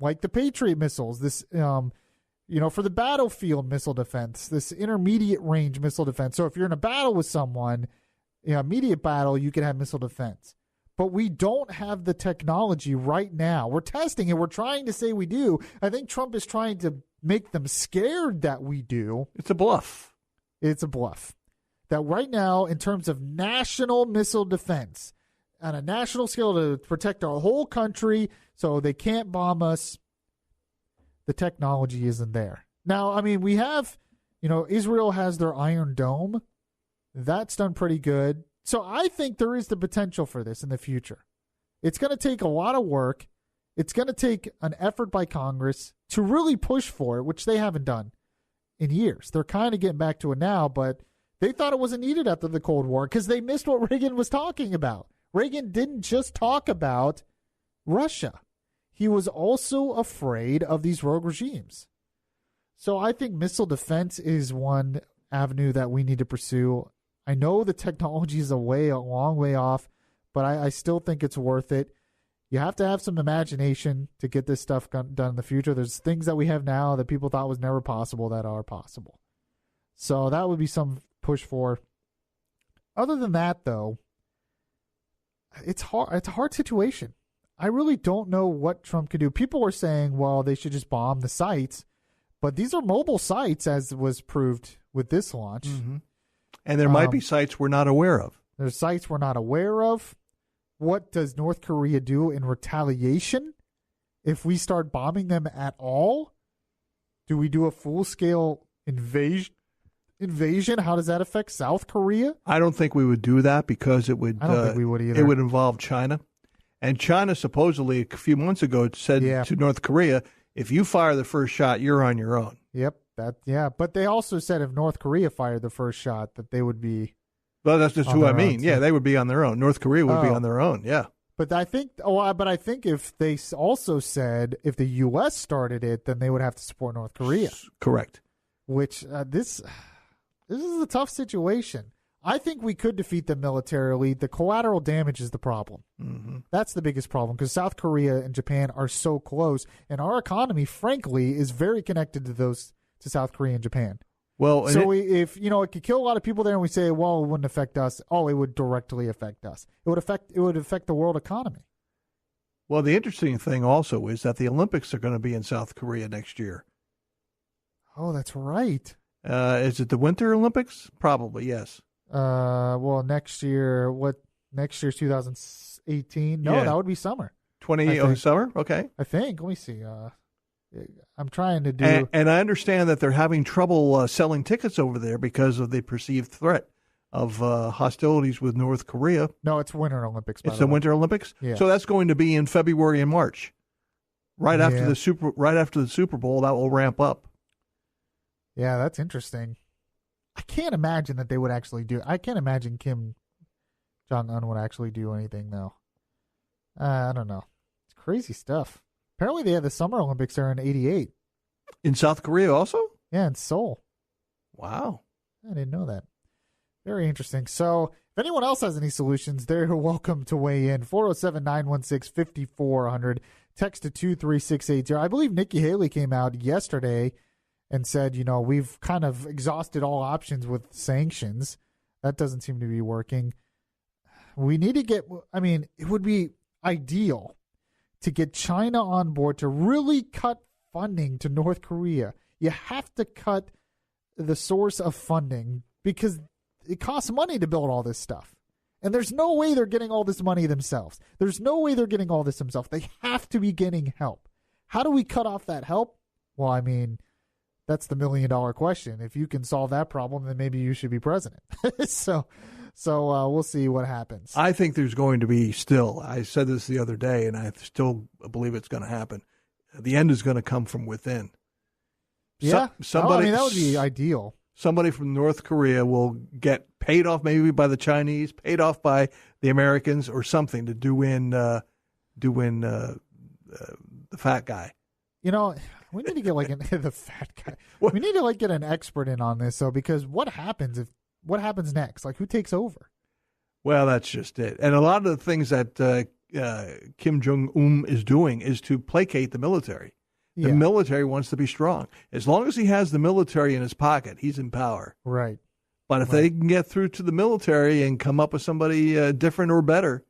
like, the Patriot missiles, this, for the battlefield missile defense, this intermediate range missile defense. So if you're in a battle with someone, immediate battle, you can have missile defense. But we don't have the technology right now. We're testing it. We're trying to say we do. I think Trump is trying to make them scared that we do. It's a bluff. It's a bluff. That right now, in terms of national missile defense, on a national scale to protect our whole country so they can't bomb us, the technology isn't there. Now, I mean, we have, Israel has their Iron Dome. That's done pretty good. So I think there is the potential for this in the future. It's going to take a lot of work. It's going to take an effort by Congress to really push for it, which they haven't done in years. They're kind of getting back to it now, but they thought it wasn't needed after the Cold War because they missed what Reagan was talking about. Reagan didn't just talk about Russia. He was also afraid of these rogue regimes. So I think missile defense is one avenue that we need to pursue. I know the technology is a long way off, but I still think it's worth it. You have to have some imagination to get this stuff done in the future. There's things that we have now that people thought was never possible that are possible. So that would be some push for. Other than that, though, it's hard. It's a hard situation. I really don't know what Trump could do. People were saying, well, they should just bomb the sites. But these are mobile sites, as was proved with this launch. Mm-hmm. And there might be sites we're not aware of. There's sites we're not aware of. What does North Korea do in retaliation if we start bombing them at all? Do we do a full-scale invasion? How does that affect South Korea? I don't think we would do that because it would. I don't think we would either. It would involve China. And China supposedly a few months ago said to North Korea, if you fire the first shot, you're on your own. Yep. But they also said if North Korea fired the first shot, that they would be. Well, that's just who I mean. Yeah, they would be on their own. North Korea would be on their own. Yeah. But I think if they also said if the U.S. started it, then they would have to support North Korea. Correct. Which this is a tough situation. I think we could defeat them militarily. The collateral damage is the problem. Mm-hmm. That's the biggest problem because South Korea and Japan are so close, and our economy, frankly, is very connected to South Korea and Japan. Well, so if it could kill a lot of people there, and we say, well, it wouldn't affect us. Oh, it would directly affect us. It would affect the world economy. Well, the interesting thing also is that the Olympics are going to be in South Korea next year. Oh, that's right. Is it the Winter Olympics? Probably, yes. Well, next year, next year's 2018? No, that would be summer. Summer? Okay. I think. Let me see. I'm trying to do. And I understand that they're having trouble selling tickets over there because of the perceived threat of hostilities with North Korea. No, it's Winter Olympics. It's the Winter Olympics? Yeah. So that's going to be in February and March. Right after the Super Bowl, that will ramp up. Yeah, that's interesting. I can't imagine that they would actually do. I can't imagine Kim Jong-un would actually do anything, though. I don't know. It's crazy stuff. Apparently, they had the Summer Olympics there in '88. In South Korea also? Yeah, in Seoul. Wow. I didn't know that. Very interesting. So, if anyone else has any solutions, they're welcome to weigh in. 407-916-5400. Text to 23680. I believe Nikki Haley came out yesterday and said, we've kind of exhausted all options with sanctions. That doesn't seem to be working. We need to it would be ideal to get China on board to really cut funding to North Korea. You have to cut the source of funding because it costs money to build all this stuff. And there's no way they're getting all this money themselves. There's no way they're getting all this themselves. They have to be getting help. How do we cut off that help? Well, that's the $1 million question. If you can solve that problem, then maybe you should be president. So So we'll see what happens. I think there's going to be still, I said this the other day, and I still believe it's going to happen. The end is going to come from within. Yeah. Somebody, that would be ideal. Somebody from North Korea will get paid off maybe by the Chinese, paid off by the Americans or something to do in the fat guy. We need to get the fat guy. We need to get an expert in on this, though, because what happens next? Who takes over? Well, that's just it. And a lot of the things that Kim Jong-un is doing is to placate the military. The military wants to be strong. As long as he has the military in his pocket, he's in power. Right. But if they can get through to the military and come up with somebody different or better,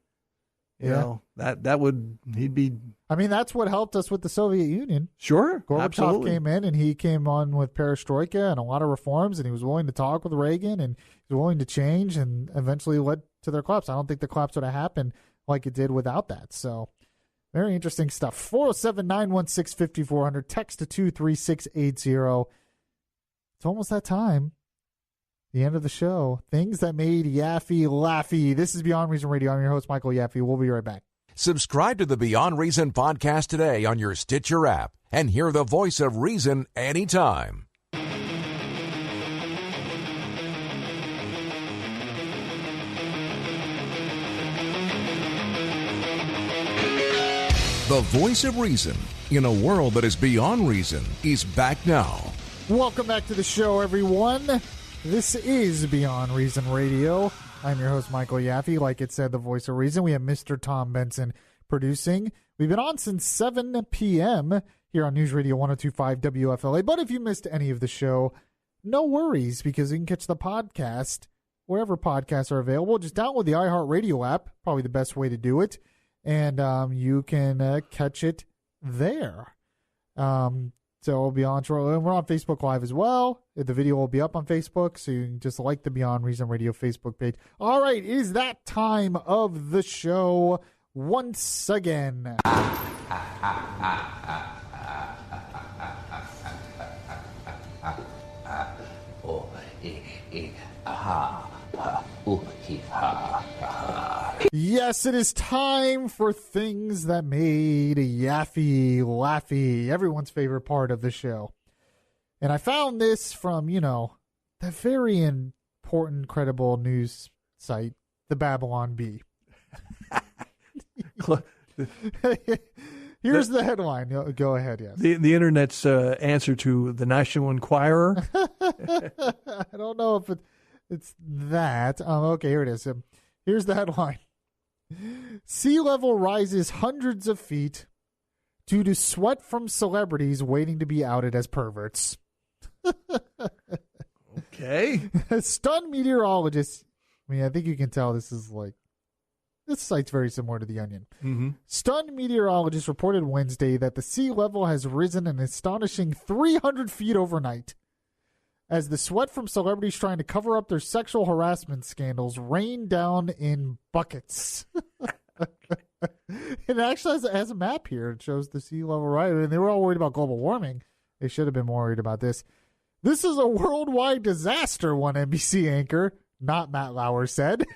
that would, he'd be. I mean, that's what helped us with the Soviet Union. Sure, Gorbachev absolutely. came in, and he came on with perestroika and a lot of reforms, and he was willing to talk with Reagan, and he was willing to change, and eventually led to their collapse. I don't think the collapse would have happened like it did without that. So, very interesting stuff. 407-916-5400, text to 23680. It's almost that time. The end of the show. Things that made Yaffee Laffee. This is Beyond Reason Radio. I'm your host, Michael Yaffee. We'll be right back. Subscribe to the Beyond Reason podcast today on your Stitcher app and hear the voice of reason anytime. The voice of reason in a world that is beyond reason is back now. Welcome back to the show, everyone. This is Beyond Reason Radio. I'm your host, Michael Yaffee. Like it said, the voice of reason. We have Mr. Tom Benson producing. We've been on since 7 p.m. here on News Radio 102.5 WFLA. But if you missed any of the show, no worries, because you can catch the podcast wherever podcasts are available. Just download the iHeartRadio app, probably the best way to do it, and you can catch it there. So we'll be on, and we're on Facebook Live as well. The video will be up on Facebook, so you can just like the Beyond Reason Radio Facebook page. All right, it is that time of the show once again. Yes, it is time for things that made Yaffee Laffee, everyone's favorite part of the show. And I found this from, the very important, credible news site, the Babylon Bee. Here's the headline. Go ahead, yes. The Internet's answer to the National Enquirer. I don't know if it's that. Okay, here it is. Here's the headline. Sea level rises hundreds of feet due to sweat from celebrities waiting to be outed as perverts. Okay. Stunned meteorologists. I think you can tell this site's very similar to The Onion. Mm-hmm. Stunned meteorologists reported Wednesday that the sea level has risen an astonishing 300 feet overnight, as the sweat from celebrities trying to cover up their sexual harassment scandals rained down in buckets. It actually has a map here. It shows the sea level rise, and they were all worried about global warming. They should have been more worried about this. This is a worldwide disaster, one NBC anchor, not Matt Lauer, said.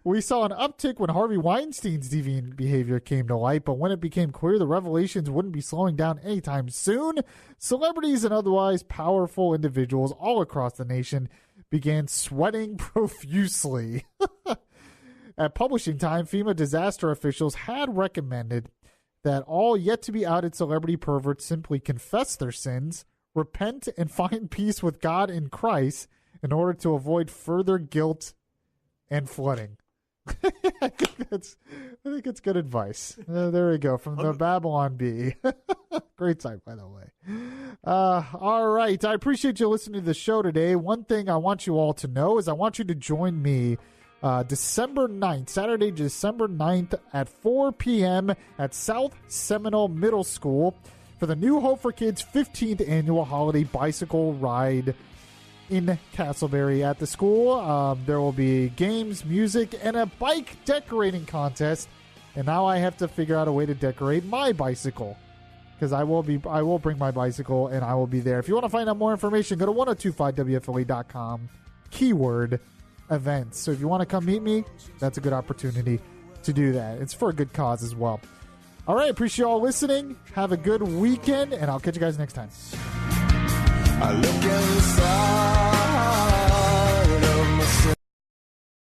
We saw an uptick when Harvey Weinstein's deviant behavior came to light, but when it became clear the revelations wouldn't be slowing down anytime soon, celebrities and otherwise powerful individuals all across the nation began sweating profusely. At publishing time, FEMA disaster officials had recommended that all yet-to-be-outed celebrity perverts simply confess their sins, repent, and find peace with God in Christ in order to avoid further guilt and flooding. I think it's good advice. There we go, from the Babylon Bee. Great site, by the way. All right, I appreciate you listening to the show today. One thing I want you all to know is I want you to join me December 9th, Saturday, December 9th at 4 p.m. at South Seminole Middle School for the New Hope for Kids 15th Annual Holiday Bicycle Ride in Castleberry at the school. There will be games, music, and a bike decorating contest. And now I have to figure out a way to decorate my bicycle, because I will bring my bicycle and I will be there. If you want to find out more information, go to 1025wfla.com, keyword events. So if you want to come meet me, that's a good opportunity to do that. It's for a good cause as well. All right, appreciate you all listening. Have a good weekend, and I'll catch you guys next time. I look inside